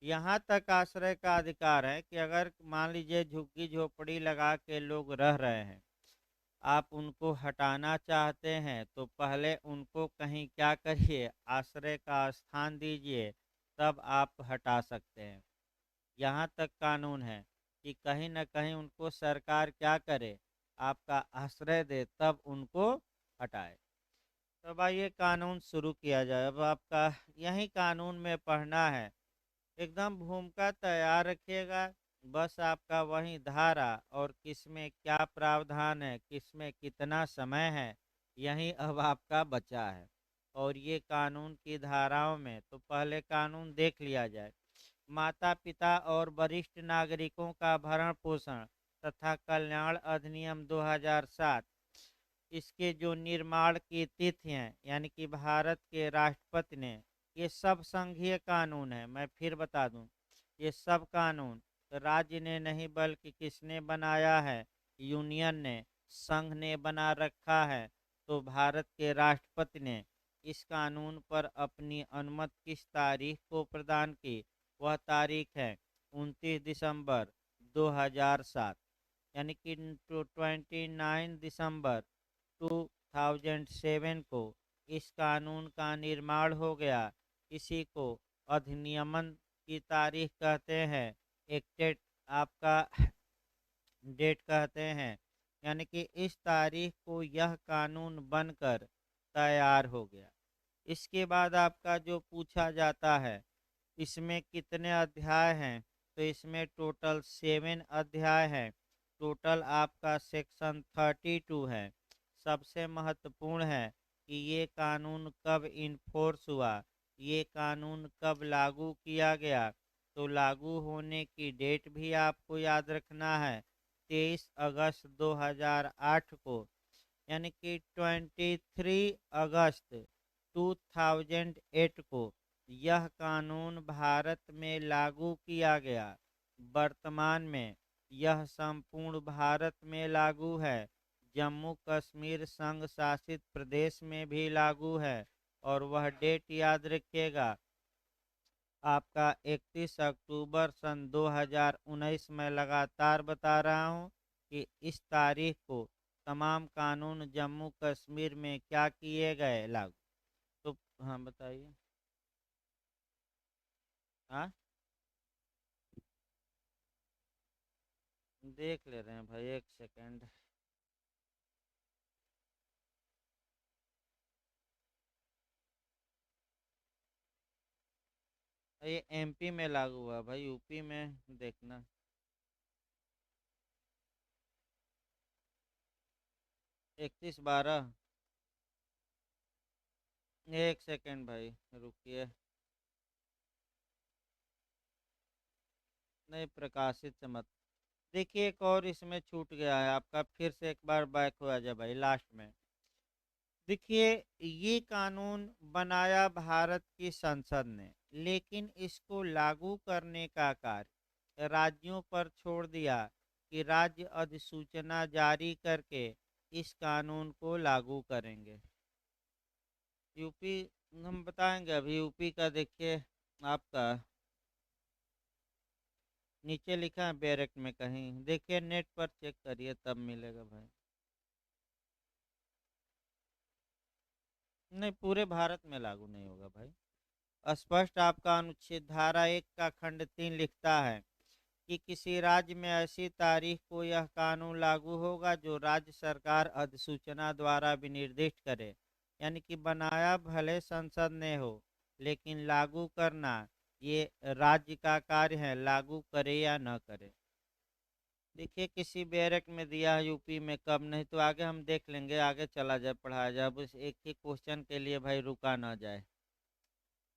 यहाँ तक आश्रय का अधिकार है कि अगर मान लीजिए झुग्गी झोपड़ी लगा के लोग रह रहे हैं, आप उनको हटाना चाहते हैं तो पहले उनको कहीं क्या करिए, आश्रय का स्थान दीजिए, तब आप हटा सकते हैं। यहाँ तक कानून है कि कहीं न कहीं उनको सरकार क्या करे, आपका आश्रय दे तब उनको हटाए। तब आइए कानून शुरू किया जाए। अब आपका यही कानून में पढ़ना है, एकदम भूमिका तैयार रखिएगा। बस आपका वही धारा और किसमें क्या प्रावधान है, किसमें कितना समय है, यही अब आपका बचा है। और ये कानून की धाराओं में तो पहले कानून देख लिया जाए। माता पिता और वरिष्ठ नागरिकों का भरण पोषण तथा कल्याण अधिनियम 2007, इसके जो निर्माण की तिथि हैं, यानी कि भारत के राष्ट्रपति ने, ये सब संघीय कानून है। मैं फिर बता दूं, ये सब कानून राज्य ने नहीं बल्कि किसने बनाया है? यूनियन ने, संघ ने बना रखा है। तो भारत के राष्ट्रपति ने इस कानून पर अपनी अनुमति किस तारीख को प्रदान की? वह तारीख है 29 दिसंबर 2007, यानी कि 29 दिसंबर 2007 को इस कानून का निर्माण हो गया। इसी को अधिनियमन की तारीख कहते हैं, एक्टेड आपका डेट कहते हैं। यानी कि इस तारीख को यह कानून बनकर तैयार हो गया। इसके बाद आपका जो पूछा जाता है इसमें कितने अध्याय हैं, तो इसमें टोटल 7 अध्याय हैं। टोटल आपका सेक्शन 32 है। सबसे महत्वपूर्ण है कि ये कानून कब इन्फोर्स हुआ, ये कानून कब लागू किया गया। तो लागू होने की डेट भी आपको याद रखना है, 23 अगस्त 2008 को, यानी कि 23 अगस्त 2008 को यह कानून भारत में लागू किया गया। वर्तमान में यह संपूर्ण भारत में लागू है। जम्मू कश्मीर संघ शासित प्रदेश में भी लागू है। और वह डेट याद रखिएगा आपका 31 अक्टूबर सन 2019। मैं लगातार बता रहा हूँ कि इस तारीख को तमाम कानून जम्मू कश्मीर में क्या किए गए लागू। तो हाँ बताइए। हाँ देख ले रहे हैं भाई, एक सेकेंड। ये एमपी में लागू हुआ भाई, यूपी में देखना। 31/12। एक सेकेंड भाई रुकिए। नहीं प्रकाशित से मत देखिए, एक और इसमें छूट गया है आपका, फिर से एक बार बैक हो जाए भाई लास्ट में। देखिए, ये कानून बनाया भारत की संसद ने, लेकिन इसको लागू करने का कार्य राज्यों पर छोड़ दिया कि राज्य अधिसूचना जारी करके इस कानून को लागू करेंगे। यूपी हम बताएंगे अभी। यूपी का देखिए आपका नीचे लिखा है बैरक में कहीं, देखिए नेट पर चेक करिए तब मिलेगा भाई। नहीं पूरे भारत में लागू नहीं होगा भाई। स्पष्ट आपका अनुच्छेद धारा 1 का खंड 3 लिखता है कि किसी राज्य में ऐसी तारीख को यह कानून लागू होगा जो राज्य सरकार अधिसूचना द्वारा विनिर्दिष्ट करे। यानी कि बनाया भले संसद ने हो, लेकिन लागू करना ये राज्य का कार्य है, लागू करे या न करे। देखिए किसी बैरक में दिया है यूपी में, कब नहीं तो आगे हम देख लेंगे, आगे चला जाए पढ़ाया जाए, बस एक ही क्वेश्चन के लिए भाई रुका ना जाए।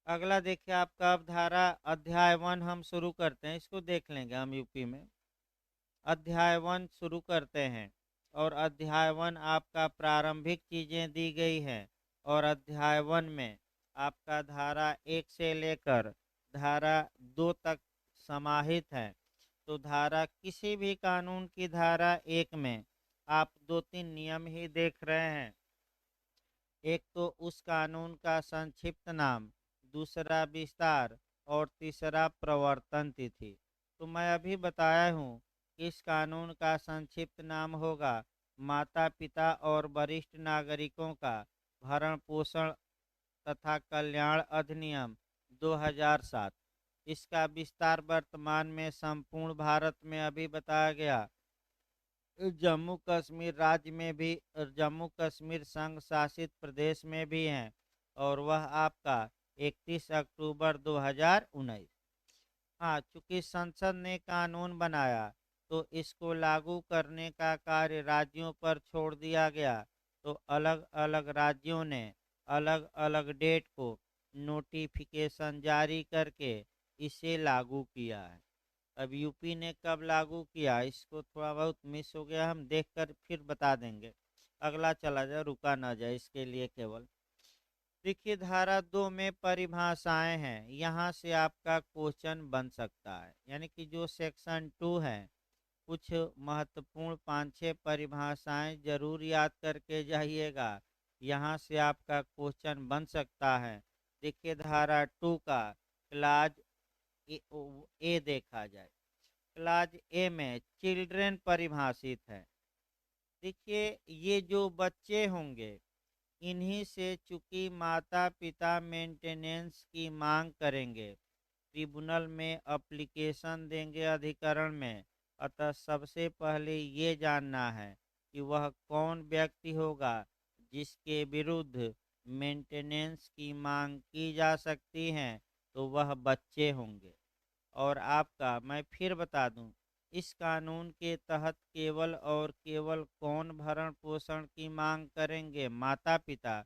अगला देखिए आपका अब धारा अध्याय 1 हम शुरू करते हैं, इसको देख लेंगे हम यूपी में। अध्याय 1 शुरू करते हैं। और अध्याय 1 आपका प्रारंभिक चीजें दी गई हैं। और अध्याय 1 में आपका धारा 1 से लेकर धारा 2 तक समाहित है। तो धारा किसी भी कानून की धारा 1 में आप 2-3 नियम ही देख रहे हैं। एक तो उस कानून का संक्षिप्त नाम, दूसरा विस्तार, और तीसरा प्रवर्तन तिथि। तो मैं अभी बताया हूँ कि इस कानून का संक्षिप्त नाम होगा माता पिता और वरिष्ठ नागरिकों का भरण पोषण तथा कल्याण अधिनियम 2007। इसका विस्तार वर्तमान में संपूर्ण भारत में अभी बताया गया। जम्मू कश्मीर राज्य में भी, जम्मू कश्मीर संघ शासित प्रदेश में भी हैं। और वह आपका 31 अक्टूबर 2019। हाँ चूंकि संसद ने कानून बनाया तो इसको लागू करने का कार्य राज्यों पर छोड़ दिया गया। तो अलग अलग राज्यों ने अलग अलग डेट को नोटिफिकेशन जारी करके इसे लागू किया है। अब यूपी ने कब लागू किया इसको थोड़ा बहुत मिस हो गया, हम देखकर फिर बता देंगे। अगला चला जाए, रुका ना जाए इसके लिए केवल। देखिए धारा 2 में परिभाषाएं हैं, यहाँ से आपका क्वेश्चन बन सकता है। यानी कि जो सेक्शन 2 है, कुछ महत्वपूर्ण 5-6 परिभाषाएं जरूर याद करके जाइएगा, यहाँ से आपका क्वेश्चन बन सकता है। देखिए धारा 2 का क्लाज ए, ए देखा जाए। क्लाज ए में चिल्ड्रेन परिभाषित है। देखिए ये जो बच्चे होंगे, इन्हीं से चूंकि माता पिता मेंटेनेंस की मांग करेंगे, ट्रिब्यूनल में एप्लीकेशन देंगे अधिकरण में। अतः सबसे पहले ये जानना है कि वह कौन व्यक्ति होगा जिसके विरुद्ध मेंटेनेंस की मांग की जा सकती है, तो वह बच्चे होंगे। और आपका मैं फिर बता दूं, इस कानून के तहत केवल और केवल कौन भरण पोषण की मांग करेंगे? माता पिता।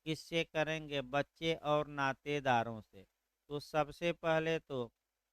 किससे करेंगे? बच्चे और नातेदारों से। तो सबसे पहले तो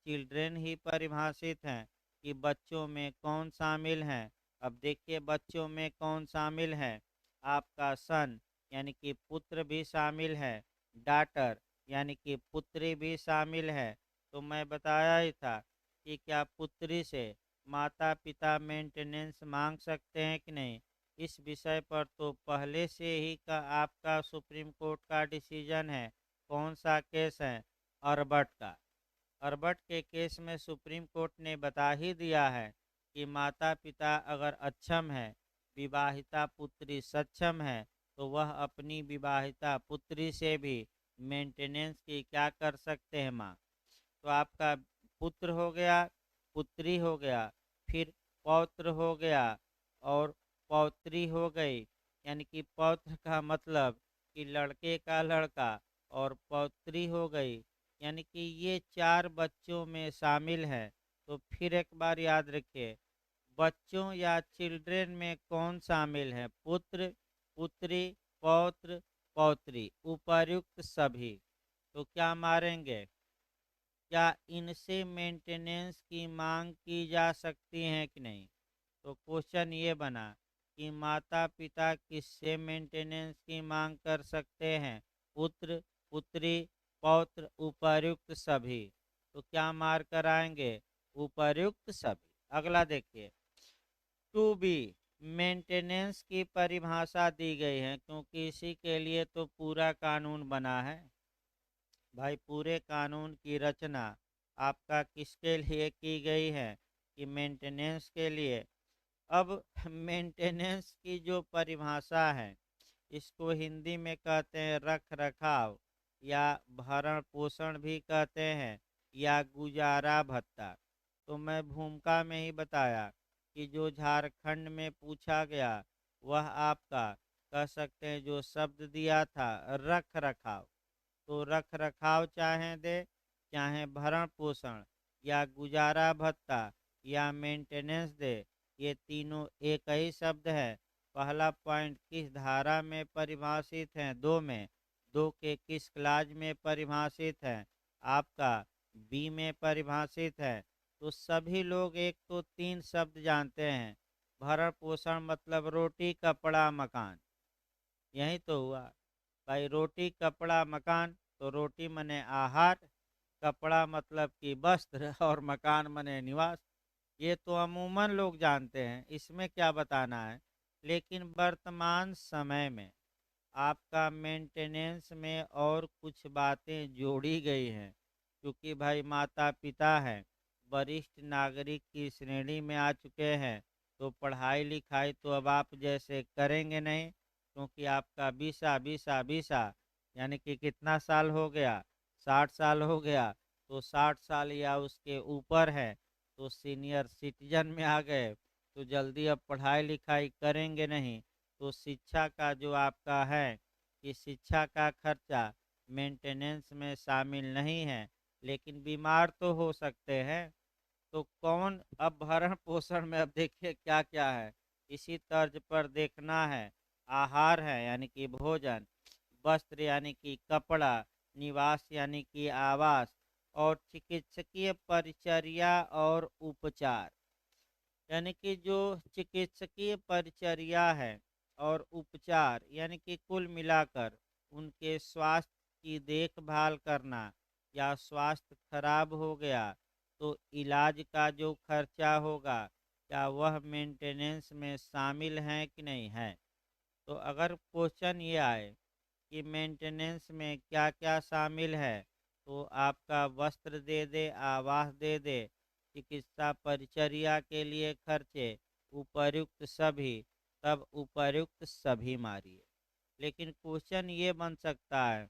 चिल्ड्रेन ही परिभाषित हैं कि बच्चों में कौन शामिल हैं। अब देखिए बच्चों में कौन शामिल है। आपका सन यानी कि पुत्र भी शामिल है, डाटर यानी कि पुत्री भी शामिल है। तो मैं बताया ही था कि क्या पुत्री से माता पिता मेंटेनेंस मांग सकते हैं कि नहीं। इस विषय पर तो पहले से ही का आपका सुप्रीम कोर्ट का डिसीजन है। कौन सा केस है? अर्बट का। अर्बट के केस में सुप्रीम कोर्ट ने बता ही दिया है कि माता पिता अगर अक्षम है, विवाहिता पुत्री सक्षम है, तो वह अपनी विवाहिता पुत्री से भी मेंटेनेंस की क्या कर सकते हैं? माँ। तो आपका पुत्र हो गया, पुत्री हो गया, फिर पौत्र हो गया और पौत्री हो गई। यानी कि पौत्र का मतलब कि लड़के का लड़का, और पौत्री हो गई यानी कि ये चार बच्चों में शामिल है। तो फिर एक बार याद रखिए, बच्चों या चिल्ड्रेन में कौन शामिल है? पुत्र, पुत्री, पौत्र, पौत्री, उपर्युक्त सभी। तो क्या मारेंगे? क्या इनसे मेंटेनेंस की मांग की जा सकती है कि नहीं? तो क्वेश्चन ये बना कि माता पिता किससे मेंटेनेंस की मांग कर सकते हैं? पुत्र, पुत्री, पौत्र, उपर्युक्त सभी। तो क्या मार कराएंगे? उपर्युक्त सभी। अगला देखिए, टू बी मेंटेनेंस की परिभाषा दी गई है, क्योंकि इसी के लिए तो पूरा कानून बना है। भाई पूरे कानून की रचना आपका किसके लिए की गई है? कि मेंटेनेंस के लिए। अब मेंटेनेंस की जो परिभाषा है, इसको हिंदी में कहते हैं रख रखाव, या भरण पोषण भी कहते हैं, या गुजारा भत्ता। तो मैं भूमिका में ही बताया कि जो झारखंड में पूछा गया वह आपका कह सकते हैं जो शब्द दिया था रख रखाव। तो रख रखाव चाहे दे, चाहे भरण पोषण, या गुजारा भत्ता, या मेंटेनेंस दे, ये तीनों एक ही शब्द है। पहला पॉइंट किस धारा में परिभाषित है? दो में। दो के किस क्लाज में परिभाषित है? आपका बी में परिभाषित है। तो सभी लोग एक तो तीन शब्द जानते हैं। भरण पोषण मतलब रोटी कपड़ा मकान, यही तो हुआ। भाई रोटी कपड़ा मकान, तो रोटी मने आहार, कपड़ा मतलब कि वस्त्र और मकान मने निवास। ये तो अमूमन लोग जानते हैं, इसमें क्या बताना है। लेकिन वर्तमान समय में आपका मेंटेनेंस में और कुछ बातें जोड़ी गई हैं, क्योंकि भाई माता पिता हैं, वरिष्ठ नागरिक की श्रेणी में आ चुके हैं। तो पढ़ाई लिखाई तो अब आप जैसे करेंगे नहीं, क्योंकि आपका बीसा बीसा बीसा यानी कि कितना साल हो गया? 60 साल हो गया। तो 60 साल या उसके ऊपर है तो सीनियर सिटीजन में आ गए। तो जल्दी अब पढ़ाई लिखाई करेंगे नहीं, तो शिक्षा का जो आपका है कि शिक्षा का खर्चा मेंटेनेंस में शामिल नहीं है। लेकिन बीमार तो हो सकते हैं। तो कौन अब भरण पोषण में अब देखिए क्या क्या है, इसी तर्ज पर देखना है। आहार है यानी कि भोजन, वस्त्र यानी कि कपड़ा, निवास यानी कि आवास, और चिकित्सकीय परिचर्या और उपचार। यानी कि जो चिकित्सकीय परिचर्या है और उपचार, यानी कि कुल मिलाकर उनके स्वास्थ्य की देखभाल करना, या स्वास्थ्य खराब हो गया तो इलाज का जो खर्चा होगा, क्या वह मेंटेनेंस में शामिल है कि नहीं है। तो अगर क्वेश्चन ये आए कि मेंटेनेंस में क्या क्या शामिल है, तो आपका वस्त्र दे दे, आवास दे दे, चिकित्सा परिचर्या के लिए खर्चे, उपर्युक्त सभी, तब उपर्युक्त सभी मारिए। लेकिन क्वेश्चन ये बन सकता है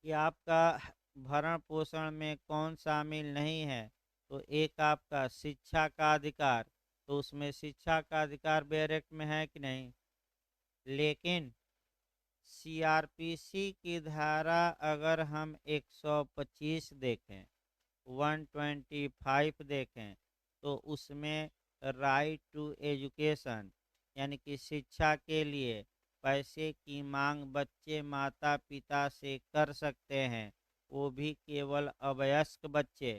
कि आपका भरण पोषण में कौन शामिल नहीं है। तो एक आपका शिक्षा का अधिकार, तो उसमें शिक्षा का अधिकार बैरेक्ट में है कि नहीं। लेकिन सीआरपीसी की धारा अगर हम 125 देखें, 125 देखें, तो उसमें राइट टू एजुकेशन यानी कि शिक्षा के लिए पैसे की मांग बच्चे माता पिता से कर सकते हैं, वो भी केवल अवयस्क बच्चे,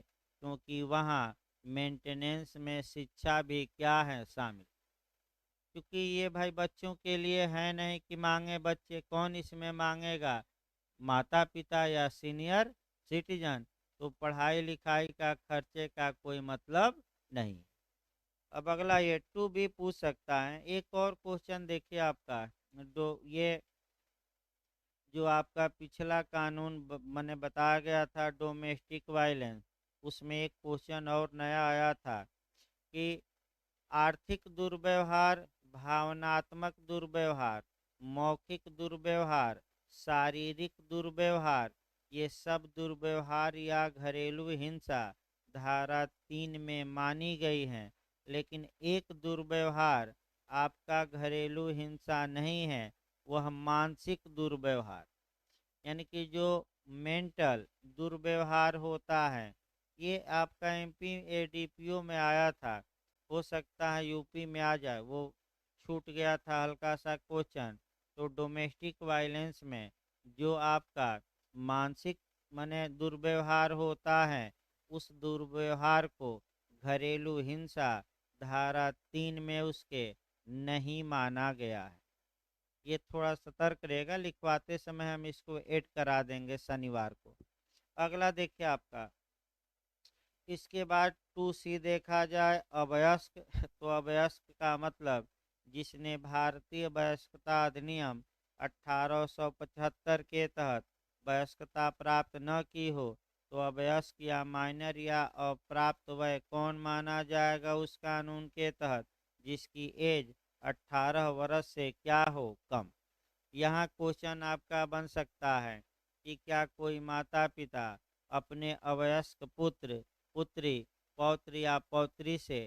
क्योंकि वहाँ मेंटेनेंस में शिक्षा भी क्या है शामिल। क्योंकि ये भाई बच्चों के लिए है नहीं कि मांगे बच्चे, कौन इसमें मांगेगा, माता पिता या सीनियर सिटीजन। तो पढ़ाई लिखाई का खर्चे का कोई मतलब नहीं। अब अगला ये टू भी पूछ सकता है। एक और क्वेश्चन देखिए आपका, दो ये जो आपका पिछला कानून मैंने बताया गया था डोमेस्टिक वायलेंस, उसमें एक क्वेश्चन और नया आया था कि आर्थिक दुर्व्यवहार, भावनात्मक दुर्व्यवहार, मौखिक दुर्व्यवहार, शारीरिक दुर्व्यवहार, ये सब दुर्व्यवहार या घरेलू हिंसा धारा 3 में मानी गई हैं। लेकिन एक दुर्व्यवहार आपका घरेलू हिंसा नहीं है, वह मानसिक दुर्व्यवहार यानी कि जो मेंटल दुर्व्यवहार होता है। ये आपका एमपी एडीपीओ में आया था, हो सकता है यूपी में आ जाए, वो छूट गया था हल्का सा क्वेश्चन। तो डोमेस्टिक वायलेंस में जो आपका मानसिक माने दुर्व्यवहार होता है, उस दुर्व्यवहार को घरेलू हिंसा धारा 3 में उसके नहीं माना गया है। ये थोड़ा सतर्क रहेगा, लिखवाते समय हम इसको ऐड करा देंगे शनिवार को। अगला देखिए आपका, इसके बाद 2C देखा जाए अवयस्क तो अवयस्क का मतलब जिसने भारतीय वयस्कता अधिनियम 1875 के तहत वयस्कता प्राप्त न की हो, तो अवयस्क या माइनर या अप्राप्त वय कौन माना जाएगा उस कानून के तहत, जिसकी एज 18 वर्ष से क्या हो कम। यहाँ क्वेश्चन आपका बन सकता है कि क्या कोई माता पिता अपने अवयस्क पुत्र पुत्री पौत्र या पौत्री से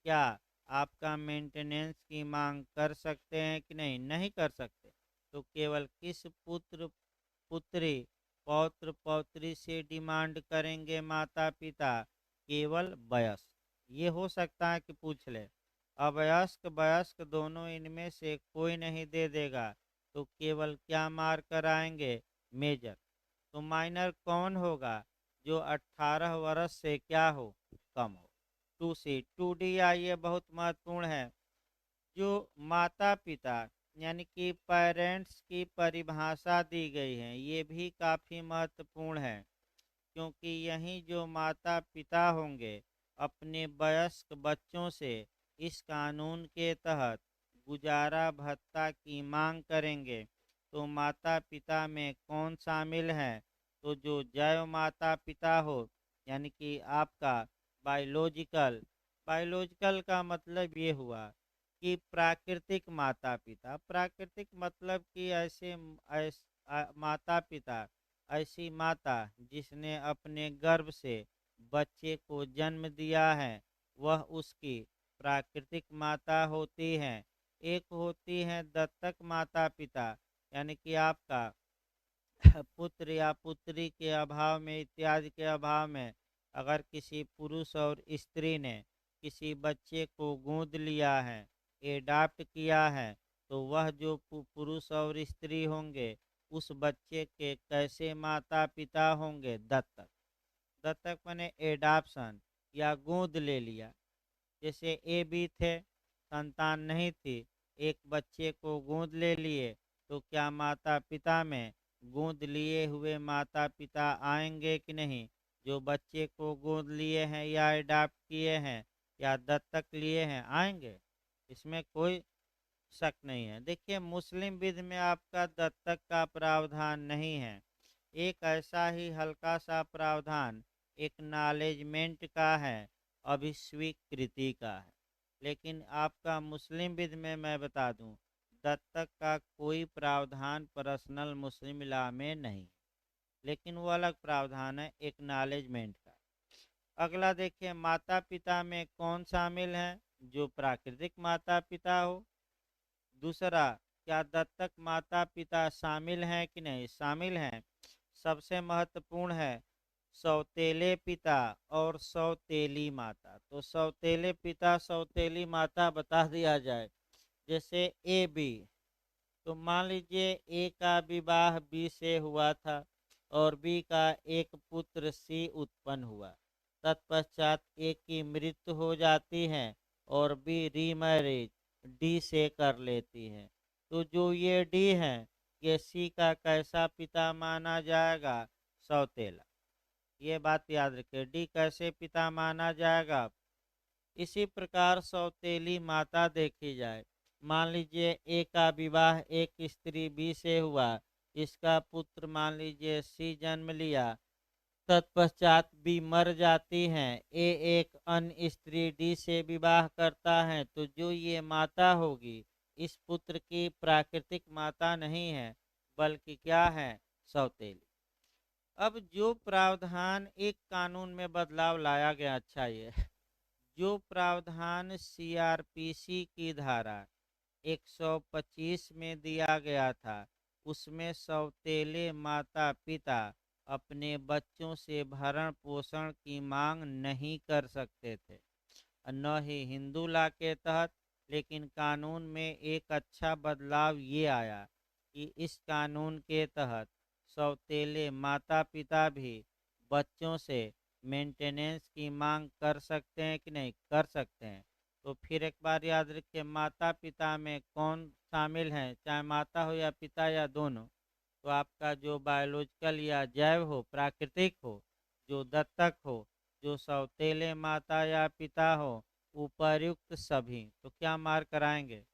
क्या आपका मेंटेनेंस की मांग कर सकते हैं कि नहीं, नहीं कर सकते। तो केवल किस पुत्र पुत्री पौत्र पौत्री से डिमांड करेंगे माता पिता, केवल वयस्क। ये हो सकता है कि पूछ ले, अवयस्क वयस्क दोनों इनमें से कोई नहीं दे देगा, तो केवल क्या मार कर आएंगे, मेजर। तो माइनर कौन होगा, जो 18 वर्ष से क्या हो कम हो। 2C 2D आइए बहुत महत्वपूर्ण है। जो माता पिता यानी कि पेरेंट्स की परिभाषा दी गई है, ये भी काफ़ी महत्वपूर्ण है, क्योंकि यही जो माता पिता होंगे अपने वयस्क बच्चों से इस कानून के तहत गुजारा भत्ता की मांग करेंगे। तो माता पिता में कौन शामिल है, तो जो जैव माता पिता हो यानी कि आपका बायोलॉजिकल, बायोलॉजिकल का मतलब ये हुआ कि प्राकृतिक माता पिता, प्राकृतिक मतलब कि माता पिता, ऐसी माता जिसने अपने गर्भ से बच्चे को जन्म दिया है, वह उसकी प्राकृतिक माता होती हैं। एक होती हैं दत्तक माता पिता यानी कि आपका पुत्र या पुत्री के अभाव में इत्यादि के अभाव में अगर किसी पुरुष और स्त्री ने किसी बच्चे को गोद लिया है, एडाप्ट किया है, तो वह जो पुरुष और स्त्री होंगे उस बच्चे के कैसे माता पिता होंगे, दत्तक। दत्तक माने एडाप्शन या गोद ले लिया। जैसे ए बी थे, संतान नहीं थी, एक बच्चे को गोद ले लिए, तो क्या माता पिता में गोद लिए हुए माता पिता आएंगे कि नहीं, जो बच्चे को गोद लिए हैं या अडॉप्ट किए हैं या दत्तक लिए हैं, आएंगे। इसमें कोई शक नहीं है। देखिए मुस्लिम विधि में आपका दत्तक का प्रावधान नहीं है, एक ऐसा ही हल्का सा प्रावधान एक्नॉलेजमेंट का है, अभिस्वीकृति का है। लेकिन आपका मुस्लिम विधि में मैं बता दूं, दत्तक का कोई प्रावधान पर्सनल मुस्लिम लॉ में नहीं, लेकिन वो अलग प्रावधान है एक्नॉलेजमेंट का। अगला देखिए माता पिता में कौन शामिल है, जो प्राकृतिक माता पिता हो। दूसरा, क्या दत्तक माता पिता शामिल हैं कि नहीं, शामिल हैं। सबसे महत्वपूर्ण है सौतेले पिता और सौतेली माता। तो सौतेले पिता सौतेली माता बता दिया जाए। जैसे ए बी, तो मान लीजिए ए का विवाह बी से हुआ था और बी का एक पुत्र सी उत्पन्न हुआ। तत्पश्चात ए की मृत्यु हो जाती है और बी रीमैरिज डी से कर लेती है। तो जो ये डी है, ये सी का कैसा पिता माना जाएगा, सौतेला। ये बात याद रखिए, डी कैसे पिता माना जाएगा। इसी प्रकार सौतेली माता देखी जाए। मान लीजिए ए का विवाह एक स्त्री बी से हुआ, इसका पुत्र मान लीजिए सी जन्म लिया। तत्पश्चात बी मर जाती हैं, ए एक अन्य स्त्री डी से विवाह करता है, तो जो ये माता होगी इस पुत्र की प्राकृतिक माता नहीं है, बल्कि क्या है, सौतेली। अब जो प्रावधान एक कानून में बदलाव लाया गया, अच्छा ये जो प्रावधान सीआरपीसी की धारा 125 में दिया गया था, उसमें सौतेले माता पिता अपने बच्चों से भरण पोषण की मांग नहीं कर सकते थे, न ही हिंदू लॉ के तहत। लेकिन कानून में एक अच्छा बदलाव ये आया कि इस कानून के तहत सौतेले माता पिता भी बच्चों से मेंटेनेंस की मांग कर सकते हैं कि नहीं, कर सकते हैं। तो फिर एक बार याद रखिए, माता पिता में कौन शामिल है, चाहे माता हो या पिता या दोनों। तो आपका जो बायोलॉजिकल या जैव हो, प्राकृतिक हो, जो दत्तक हो, जो सौतेले माता या पिता हो, उपर्युक्त सभी। तो क्या मार कराएंगे,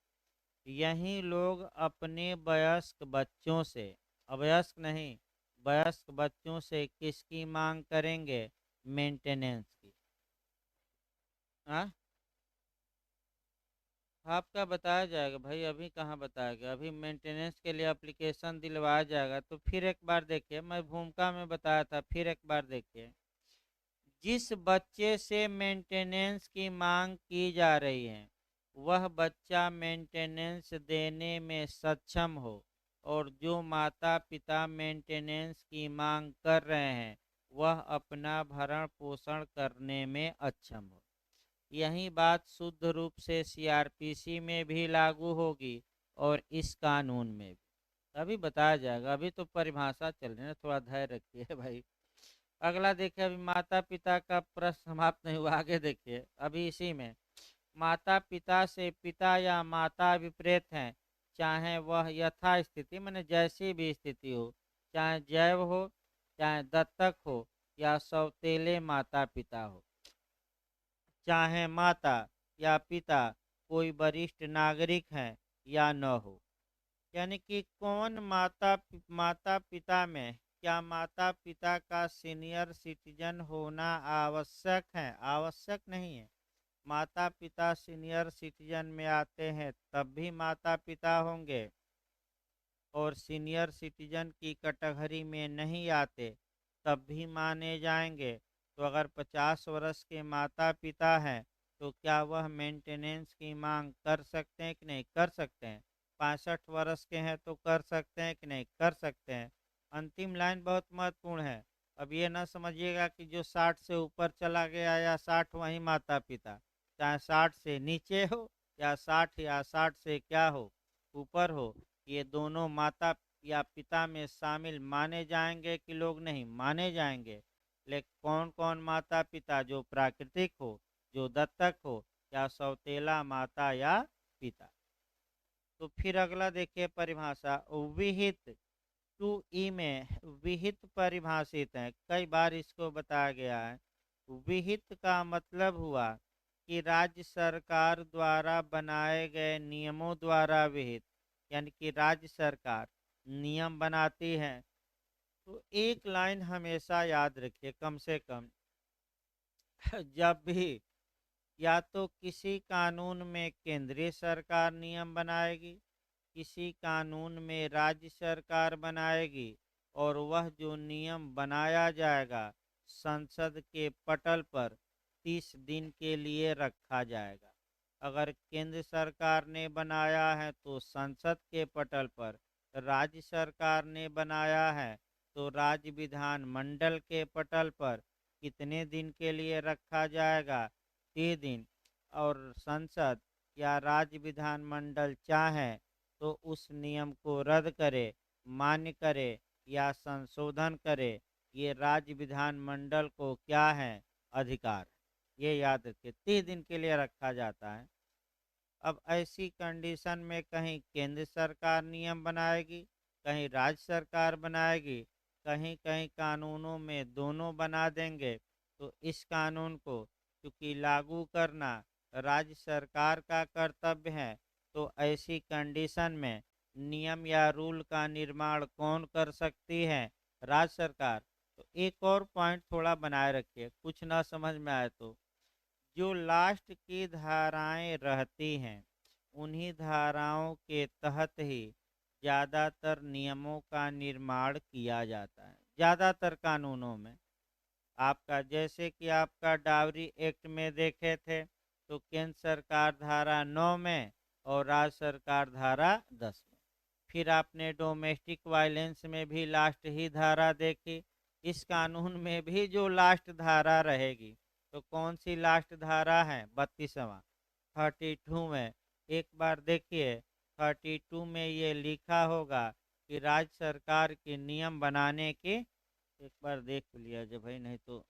यही लोग अपने वयस्क बच्चों से, अवयस्क नहीं, वयस्क बच्चों से किसकी मांग करेंगे, मेंटेनेंस की। हाँ, आपका बताया जाएगा भाई, अभी कहाँ बताया गया, अभी मेंटेनेंस के लिए एप्लीकेशन दिलवाया जाएगा। तो फिर एक बार देखिए, मैं भूमिका में बताया था, फिर एक बार देखिए, जिस बच्चे से मेंटेनेंस की मांग की जा रही है वह बच्चा मेंटेनेंस देने में सक्षम हो, और जो माता पिता मेंटेनेंस की मांग कर रहे हैं वह अपना भरण पोषण करने में अक्षम हो। यही बात शुद्ध रूप से सीआरपीसी में भी लागू होगी और इस कानून में भी। अभी बताया जाएगा, अभी तो परिभाषा चल रही है, थोड़ा धैर्य रखिए भाई। अगला देखिए, अभी माता पिता का प्रश्न समाप्त नहीं हुआ, आगे देखिए अभी इसी में। माता पिता से पिता या माता विपरीत हैं, चाहे वह यथा स्थिति मैंने जैसी भी स्थिति हो, चाहे जैव हो, चाहे दत्तक हो, या सौतेले माता पिता हो, चाहे माता या पिता कोई वरिष्ठ नागरिक हैं या न हो। यानी कि कौन माता पिता में, क्या माता पिता का सीनियर सिटीजन होना आवश्यक है, आवश्यक नहीं है। माता पिता सीनियर सिटीजन में आते हैं तब भी माता पिता होंगे, और सीनियर सिटीजन की कैटेगरी में नहीं आते तब भी माने जाएंगे। तो अगर 50 वर्ष के माता पिता हैं तो क्या वह मेंटेनेंस की मांग कर सकते हैं कि नहीं, कर सकते हैं। 65 वर्ष के हैं तो कर सकते हैं कि नहीं, कर सकते हैं। अंतिम लाइन बहुत महत्वपूर्ण है। अब ये ना समझिएगा कि जो 60 से ऊपर चला गया या 60 वही माता पिता, चाहे 60 से नीचे हो या 60 या 60 से क्या हो, ऊपर हो, ये दोनों माता या पिता में शामिल माने जाएंगे कि लोग नहीं माने जाएंगे। लेकिन कौन कौन माता पिता, जो प्राकृतिक हो, जो दत्तक हो, या सौतेला माता या पिता। तो फिर अगला देखिए परिभाषा, विहित 2E में विहित परिभाषित है, कई बार इसको बताया गया है। विहित का मतलब हुआ कि राज्य सरकार द्वारा बनाए गए नियमों द्वारा विहित, यानी कि राज्य सरकार नियम बनाती है। तो एक लाइन हमेशा याद रखिए, कम से कम जब भी या तो किसी कानून में केंद्रीय सरकार नियम बनाएगी, किसी कानून में राज्य सरकार बनाएगी, और वह जो नियम बनाया जाएगा संसद के पटल पर 30 दिन के लिए रखा जाएगा। अगर केंद्र सरकार ने बनाया है तो संसद के पटल पर, राज्य सरकार ने बनाया है तो राज्य विधान मंडल के पटल पर कितने दिन के लिए रखा जाएगा? 3 दिन। और संसद या राज्य विधान मंडल चाहे तो उस नियम को रद्द करे, मान्य करे या संशोधन करे, ये राज्य विधान मंडल को क्या है? अधिकार। ये याद रखिए, 30 दिन के लिए रखा जाता है। अब ऐसी कंडीशन में कहीं केंद्र सरकार नियम बनाएगी, कहीं राज्य सरकार बनाएगी, कहीं कहीं कानूनों में दोनों बना देंगे। तो इस कानून को चूंकि लागू करना राज्य सरकार का कर्तव्य है, तो ऐसी कंडीशन में नियम या रूल का निर्माण कौन कर सकती है? राज्य सरकार। तो एक और पॉइंट थोड़ा बनाए रखिए, कुछ ना समझ में आए तो, जो लास्ट की धाराएं रहती हैं उन्हीं धाराओं के तहत ही ज़्यादातर नियमों का निर्माण किया जाता है, ज़्यादातर कानूनों में। आपका जैसे कि आपका डावरी एक्ट में देखे थे तो केंद्र सरकार धारा 9 में और राज्य सरकार धारा 10 में। फिर आपने डोमेस्टिक वायलेंस में भी लास्ट ही धारा देखी। इस कानून में भी जो लास्ट धारा रहेगी तो कौन सी लास्ट धारा है? 32वां, 32 में। एक बार देखिए, 32 में ये लिखा होगा कि राज्य सरकार के नियम बनाने की, एक बार देख लिया जब भाई, नहीं तो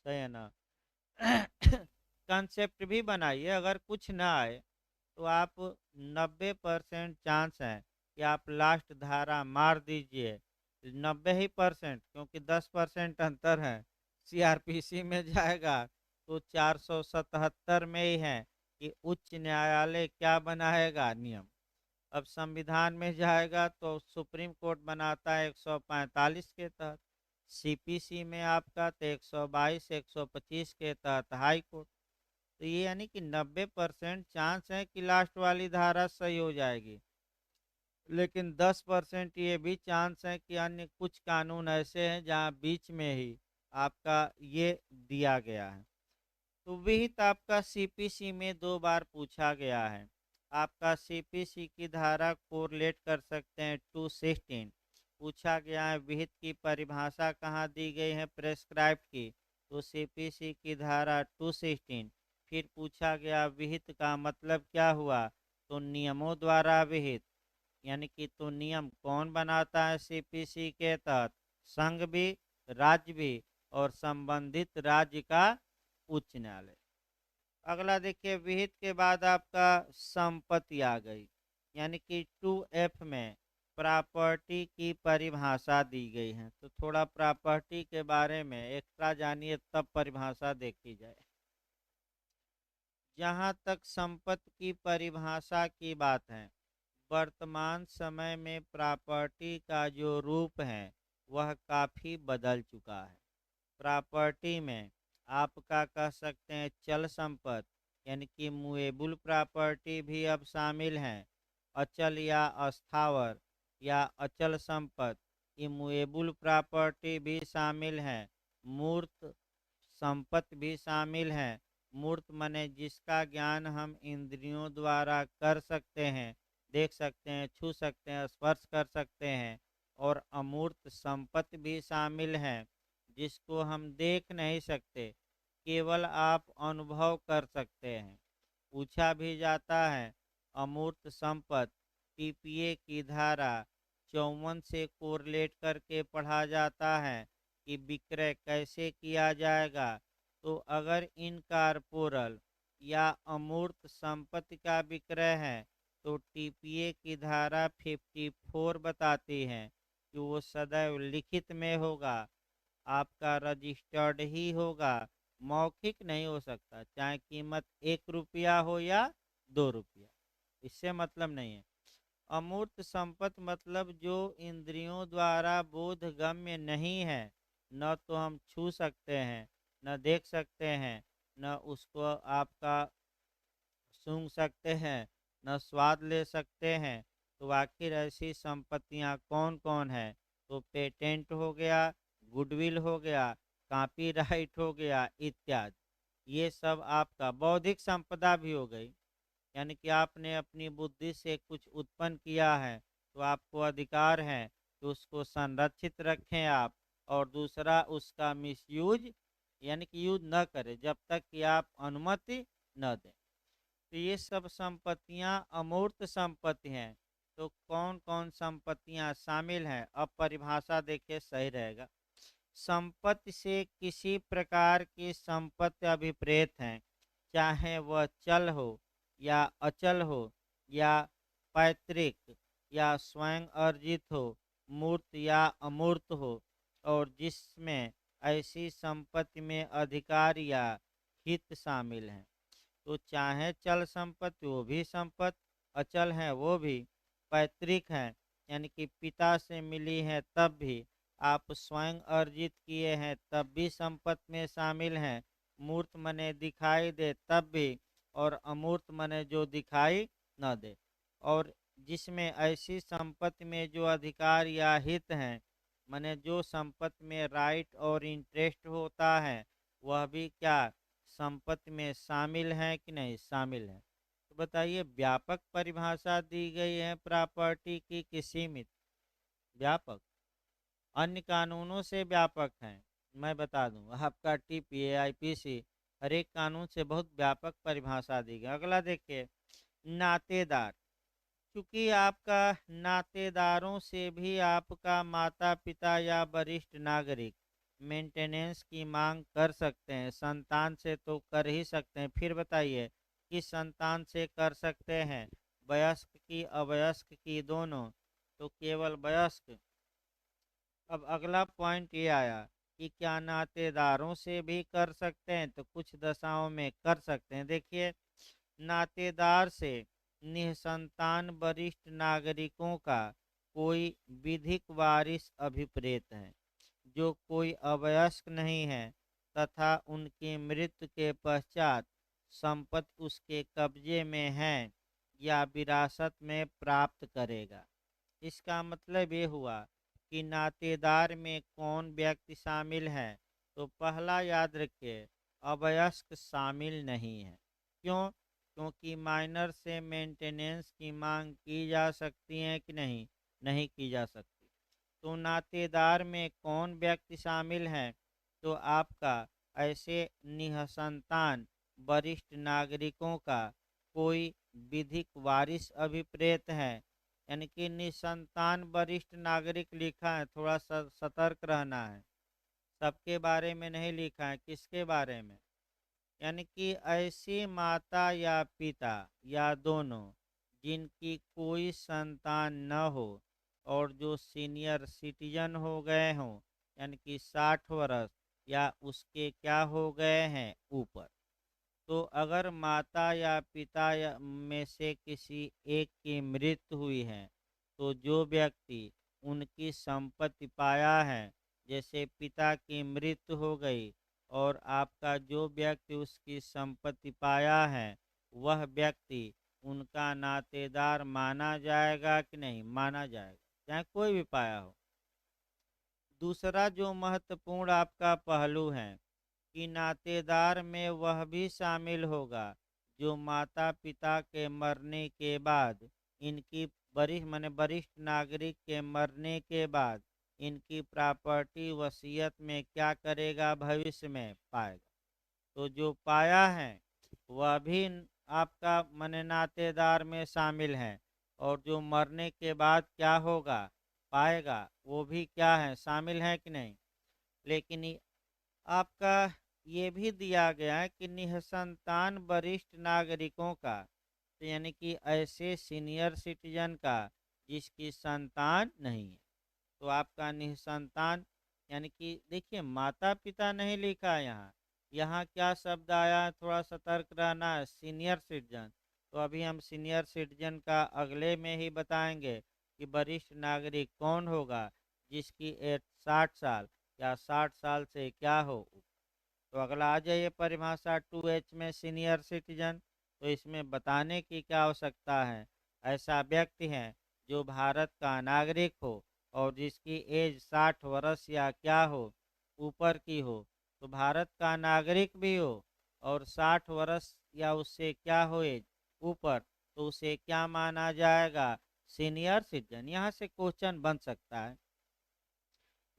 सही है ना। कंसेप्ट भी बनाइए, अगर कुछ ना आए तो आप 90% चांस है कि आप लास्ट धारा मार दीजिए। 90% क्योंकि 10% अंतर है। सीआरपीसी में जाएगा तो 477 में ही है कि उच्च न्यायालय क्या बनाएगा? नियम। अब संविधान में जाएगा तो सुप्रीम कोर्ट बनाता है 145 के तहत, सीपीसी में आपका तो 122 125 के तहत हाई कोर्ट। तो ये यानी कि 90% चांस है कि लास्ट वाली धारा सही हो जाएगी, लेकिन 10% ये भी चांस है कि अन्य कुछ कानून ऐसे हैं जहाँ बीच में ही आपका ये दिया गया है। तो विहित आपका सीपीसी में 2 बार पूछा गया है। आपका सीपीसी की धारा कोरिलेट कर सकते हैं 216। पूछा गया है विहित की परिभाषा कहाँ दी गई है प्रेस्क्राइब्ड की, तो सीपीसी की धारा 216। फिर पूछा गया विहित का मतलब क्या हुआ, तो नियमों द्वारा विहित, यानी कि तो नियम कौन बनाता है सीपीसी के तहत? संघ भी, राज्य भी और संबंधित राज्य का उच्च न्यायालय। अगला देखिए, विहित के बाद आपका संपत्ति आ गई, यानी कि 2F में प्रॉपर्टी की परिभाषा दी गई है। तो थोड़ा प्रॉपर्टी के बारे में एक्स्ट्रा जानिए तब परिभाषा देखी जाए। जहाँ तक संपत्ति की परिभाषा की बात है, वर्तमान समय में प्रॉपर्टी का जो रूप है वह काफ़ी बदल चुका है। प्रॉपर्टी में आपका कह सकते हैं चल संपत्ति, यानी कि मूवेबल प्रॉपर्टी भी अब शामिल हैं। अचल या अस्थावर या अचल संपत्ति, इमूवेबल प्रॉपर्टी भी शामिल हैं। मूर्त संपत्ति भी शामिल हैं। मूर्त माने जिसका ज्ञान हम इंद्रियों द्वारा कर सकते हैं, देख सकते हैं, छू सकते हैं, स्पर्श कर सकते हैं। और अमूर्त संपत्ति भी शामिल हैं, जिसको हम देख नहीं सकते, केवल आप अनुभव कर सकते हैं। पूछा भी जाता है अमूर्त संपत्ति टीपीए की धारा 54 से कोरिलेट करके पढ़ा जाता है कि विक्रय कैसे किया जाएगा। तो अगर इनकॉर्पोरल या अमूर्त संपत्ति का विक्रय है तो टीपीए की धारा 54 बताती है कि वो सदैव लिखित में होगा, आपका रजिस्टर्ड ही होगा, मौखिक नहीं हो सकता, चाहे कीमत 1 रुपया हो या 2 रुपया, इससे मतलब नहीं है। अमूर्त संपत्ति मतलब जो इंद्रियों द्वारा बोधगम्य नहीं है, न तो हम छू सकते हैं, न देख सकते हैं, न उसको आपका सूंघ सकते हैं, न स्वाद ले सकते हैं। तो आखिर ऐसी संपत्तियां कौन कौन है? तो पेटेंट हो गया, गुडविल हो गया, कॉपीराइट हो गया इत्यादि। ये सब आपका बौद्धिक संपदा भी हो गई। यानी कि आपने अपनी बुद्धि से कुछ उत्पन्न किया है तो आपको अधिकार है कि उसको संरक्षित रखें आप, और दूसरा उसका मिसयूज यानी कि यूज न करें जब तक कि आप अनुमति न दें। तो ये सब संपत्तियां अमूर्त संपत्ति हैं। तो कौन कौन संपत्तियां शामिल हैं, अब परिभाषा देखिए सही रहेगा। संपत्ति से किसी प्रकार की संपत्ति अभिप्रेत हैं, चाहे वह चल हो या अचल हो या पैतृक या स्वयं अर्जित हो, मूर्त या अमूर्त हो, और जिसमें ऐसी संपत्ति में अधिकार या हित शामिल हैं। तो चाहे चल संपत्ति वो भी संपत्ति, अचल है वो भी, पैतृक है यानी कि पिता से मिली है तब भी, आप स्वयं अर्जित किए हैं तब भी संपत्ति में शामिल हैं, मूर्त मने दिखाई दे तब भी, और अमूर्त मने जो दिखाई न दे, और जिसमें ऐसी संपत्ति में जो अधिकार या हित हैं, मने जो संपत्ति में राइट और इंटरेस्ट होता है, वह भी क्या संपत्ति में शामिल है कि नहीं शामिल है। तो बताइए, व्यापक परिभाषा दी गई है प्रॉपर्टी की कि सीमित? व्यापक, अन्य कानूनों से व्यापक है। मैं बता दूं, आपका टीपीए आईपीसी हर एक कानून से बहुत व्यापक परिभाषा दी गई। अगला देखिए, नातेदार। चूंकि आपका नातेदारों से भी आपका माता पिता या वरिष्ठ नागरिक मेंटेनेंस की मांग कर सकते हैं, संतान से तो कर ही सकते हैं। फिर बताइए किस संतान से कर सकते हैं, वयस्क की अवयस्क की दोनों? तो केवल वयस्क। अब अगला पॉइंट ये आया कि क्या नातेदारों से भी कर सकते हैं, तो कुछ दशाओं में कर सकते हैं। देखिए, नातेदार से निसंतान वरिष्ठ नागरिकों का कोई विधिक वारिस अभिप्रेत है, जो कोई अवयस्क नहीं है तथा उनकी मृत्यु के पश्चात संपत्ति उसके कब्जे में है या विरासत में प्राप्त करेगा। इसका मतलब ये हुआ कि नातेदार में कौन व्यक्ति शामिल है। तो पहला याद रखिए, अवयस्क शामिल नहीं है। क्यों? क्योंकि माइनर से मेंटेनेंस की मांग की जा सकती है कि नहीं? नहीं की जा सकती। तो नातेदार में कौन व्यक्ति शामिल है? तो आपका ऐसे निसंतान वरिष्ठ नागरिकों का कोई विधिक वारिस अभिप्रेत है। यानी कि निसंतान वरिष्ठ नागरिक लिखा है, थोड़ा सा सतर्क रहना है, सबके बारे में नहीं लिखा है। किसके बारे में? यानी कि ऐसी माता या पिता या दोनों जिनकी कोई संतान न हो और जो सीनियर सिटीजन हो गए हों, यानी कि 60 वर्ष या उसके क्या हो गए हैं ऊपर। तो अगर माता या पिता में से किसी एक की मृत्यु हुई है, तो जो व्यक्ति उनकी संपत्ति पाया है, जैसे पिता की मृत्यु हो गई और आपका जो व्यक्ति उसकी संपत्ति पाया है, वह व्यक्ति उनका नातेदार माना जाएगा कि नहीं माना जाएगा, चाहे कोई भी पाया हो। दूसरा जो महत्वपूर्ण आपका पहलू है कि नातेदार में वह भी शामिल होगा जो माता पिता के मरने के बाद इनकी वरिष्ठ नागरिक के मरने के बाद इनकी प्रॉपर्टी वसीयत में क्या करेगा, भविष्य में पाएगा। तो जो पाया है वह भी आपका नातेदार में शामिल है, और जो मरने के बाद क्या होगा पाएगा वो भी क्या है, शामिल है कि नहीं। लेकिन आपका ये भी दिया गया है कि निसंतान वरिष्ठ नागरिकों का, तो यानी कि ऐसे सीनियर सिटीजन का जिसकी संतान नहीं है। तो आपका निसंतान यानी कि देखिए, माता पिता नहीं लिखा है यहाँ। यहाँ क्या शब्द आया है, थोड़ा सतर्क रहना है, सीनियर सिटीजन। तो अभी हम सीनियर सिटीजन का अगले में ही बताएंगे कि वरिष्ठ नागरिक कौन होगा, जिसकी एज 60 साल या 60 साल से क्या हो। तो अगला आ जाइए परिभाषा 2H में, सीनियर सिटीजन। तो इसमें बताने की क्या आवश्यकता है, ऐसा व्यक्ति है जो भारत का नागरिक हो और जिसकी एज 60 वर्ष या क्या हो ऊपर की हो। तो भारत का नागरिक भी हो और 60 वर्ष या उससे क्या होए ऊपर, तो उसे क्या माना जाएगा? Senior citizen. यहाँ से क्वेश्चन बन सकता है।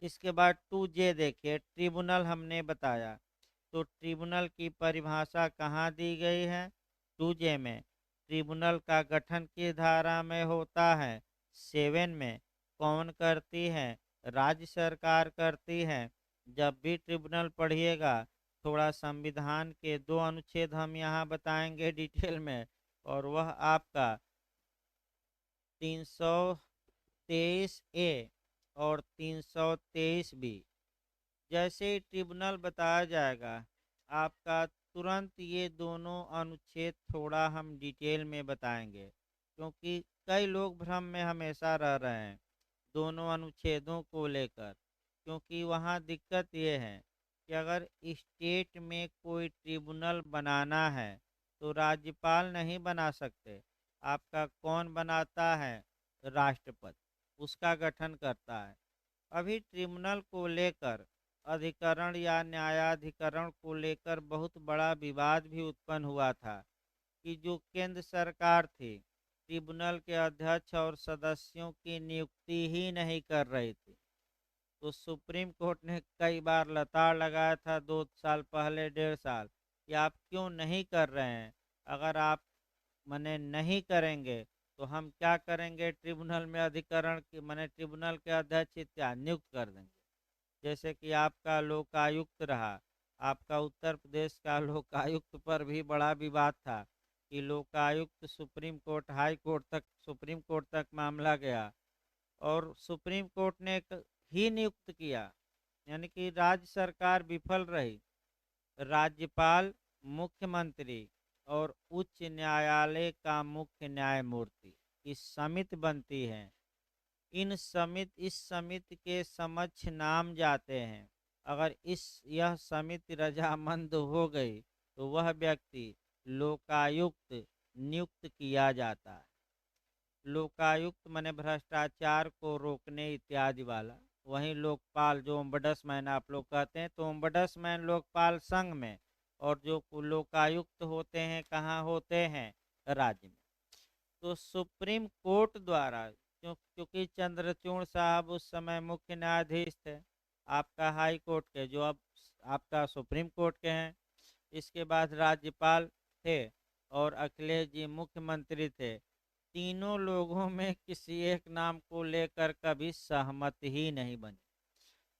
इसके बाद 2J देखिए, ट्रिब्यूनल हमने बताया, तो ट्रिब्यूनल की परिभाषा कहाँ दी गई है? 2J में। ट्रिब्यूनल का गठन किस धारा में होता है? 7 में। कौन करती है? राज्य सरकार करती है। जब भी ट्रिब्यूनल पढ़िएगा, थोड़ा संविधान के 2 अनुच्छेद हम यहाँ बताएंगे डिटेल में, और वह आपका 323A और 323B। जैसे ही ट्रिब्यूनल बताया जाएगा, आपका तुरंत ये दोनों अनुच्छेद थोड़ा हम डिटेल में बताएंगे, क्योंकि कई लोग भ्रम में हमेशा रह रहे हैं दोनों अनुच्छेदों को लेकर। क्योंकि वहाँ दिक्कत ये है कि अगर स्टेट में कोई ट्रिब्यूनल बनाना है तो राज्यपाल नहीं बना सकते। आपका कौन बनाता है? राष्ट्रपति उसका गठन करता है। अभी ट्रिब्यूनल को लेकर अधिकरण या न्यायाधिकरण को लेकर बहुत बड़ा विवाद भी उत्पन्न हुआ था कि जो केंद्र सरकार थी, ट्रिब्यूनल के अध्यक्ष और सदस्यों की नियुक्ति ही नहीं कर रही थी। तो सुप्रीम कोर्ट ने कई बार लताड़ लगाया था 2 साल पहले, 1.5 साल, कि आप क्यों नहीं कर रहे हैं। अगर आप मने नहीं करेंगे तो हम क्या करेंगे? ट्रिब्यूनल में अधिकरण की मने ट्रिब्यूनल के अध्यक्ष इत्यादि नियुक्त कर देंगे। जैसे कि आपका लोकायुक्त रहा, आपका उत्तर प्रदेश का लोकायुक्त पर भी बड़ा विवाद था कि Lokayukta supreme court, high court तक, सुप्रीम कोर्ट तक मामला गया और सुप्रीम कोर्ट ने ही नियुक्त किया, यानी कि राज्य सरकार विफल रही। राज्यपाल, मुख्यमंत्री और उच्च न्यायालय का मुख्य न्यायमूर्ति इस समिति बनती है। इस समिति के समक्ष नाम जाते हैं। अगर यह समिति रजामंद हो गई तो वह व्यक्ति लोकायुक्त नियुक्त किया जाता है। लोकायुक्त माने भ्रष्टाचार को रोकने इत्यादि वाला। वहीं लोकपाल जो ओम्बडसमैन आप लोग कहते हैं, तो ओम्बडसमैन लोकपाल संघ में, और जो लोकायुक्त होते हैं कहाँ होते हैं? राज्य में। तो सुप्रीम कोर्ट द्वारा, क्योंकि चंद्रचूड़ साहब उस समय मुख्य न्यायाधीश थे आपका हाई कोर्ट के, जो अब आपका सुप्रीम कोर्ट के हैं। इसके बाद राज्यपाल थे और अखिलेश जी मुख्यमंत्री थे। तीनों लोगों में किसी एक नाम को लेकर कभी सहमति ही नहीं बनी।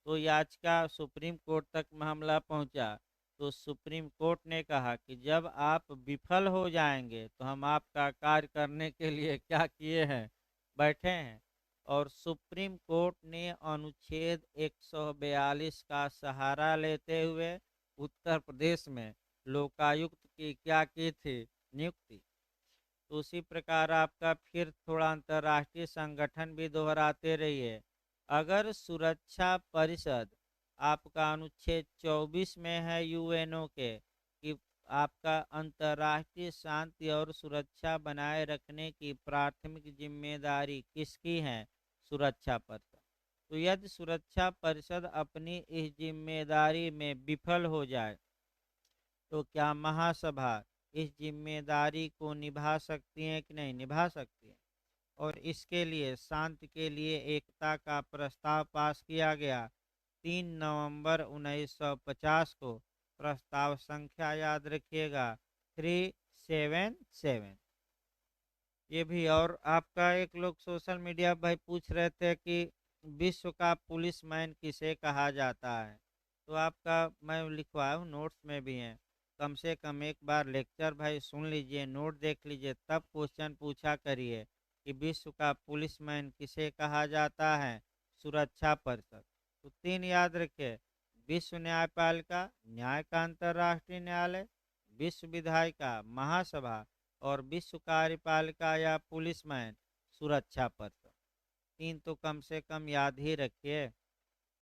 तो याचिका सुप्रीम कोर्ट तक मामला पहुंचा, तो सुप्रीम कोर्ट ने कहा कि जब आप विफल हो जाएंगे तो हम आपका कार्य करने के लिए क्या किए हैं? बैठे हैं। और सुप्रीम कोर्ट ने अनुच्छेद 142 का सहारा लेते हुए उत्तर प्रदेश में लोकायुक्त की क्या की थी? नियुक्ति। तो उसी प्रकार आपका फिर थोड़ा अंतर्राष्ट्रीय संगठन भी दोहराते रहिए। अगर सुरक्षा परिषद आपका अनुच्छेद 24 में है यूएनओ के कि आपका अंतर्राष्ट्रीय शांति और सुरक्षा बनाए रखने की प्राथमिक जिम्मेदारी किसकी है? सुरक्षा परिषद। तो यदि सुरक्षा परिषद अपनी इस जिम्मेदारी में विफल हो जाए तो क्या महासभा इस जिम्मेदारी को निभा सकती है कि नहीं निभा सकती है? और इसके लिए शांति के लिए एकता का प्रस्ताव पास किया गया 3 नवंबर 1950 को। प्रस्ताव संख्या याद रखिएगा 377। ये भी। और आपका एक लोग सोशल मीडिया भाई पूछ रहे थे कि विश्व का पुलिसमैन किसे कहा जाता है, तो आपका मैं लिखवाया हूँ, नोट्स में भी है। कम से कम एक बार लेक्चर भाई सुन लीजिए, नोट देख लीजिए, तब क्वेश्चन पूछा करिए कि विश्व का पुलिसमैन किसे कहा जाता है? सुरक्षा परिषद। तो 3 याद रखिए, विश्व न्यायपालिका, न्याय का अंतर्राष्ट्रीय न्यायालय, विश्व विधायिका महासभा, और विश्व कार्यपालिका या पुलिसमैन सुरक्षा परिषद। 3 तो कम से कम याद ही रखिए।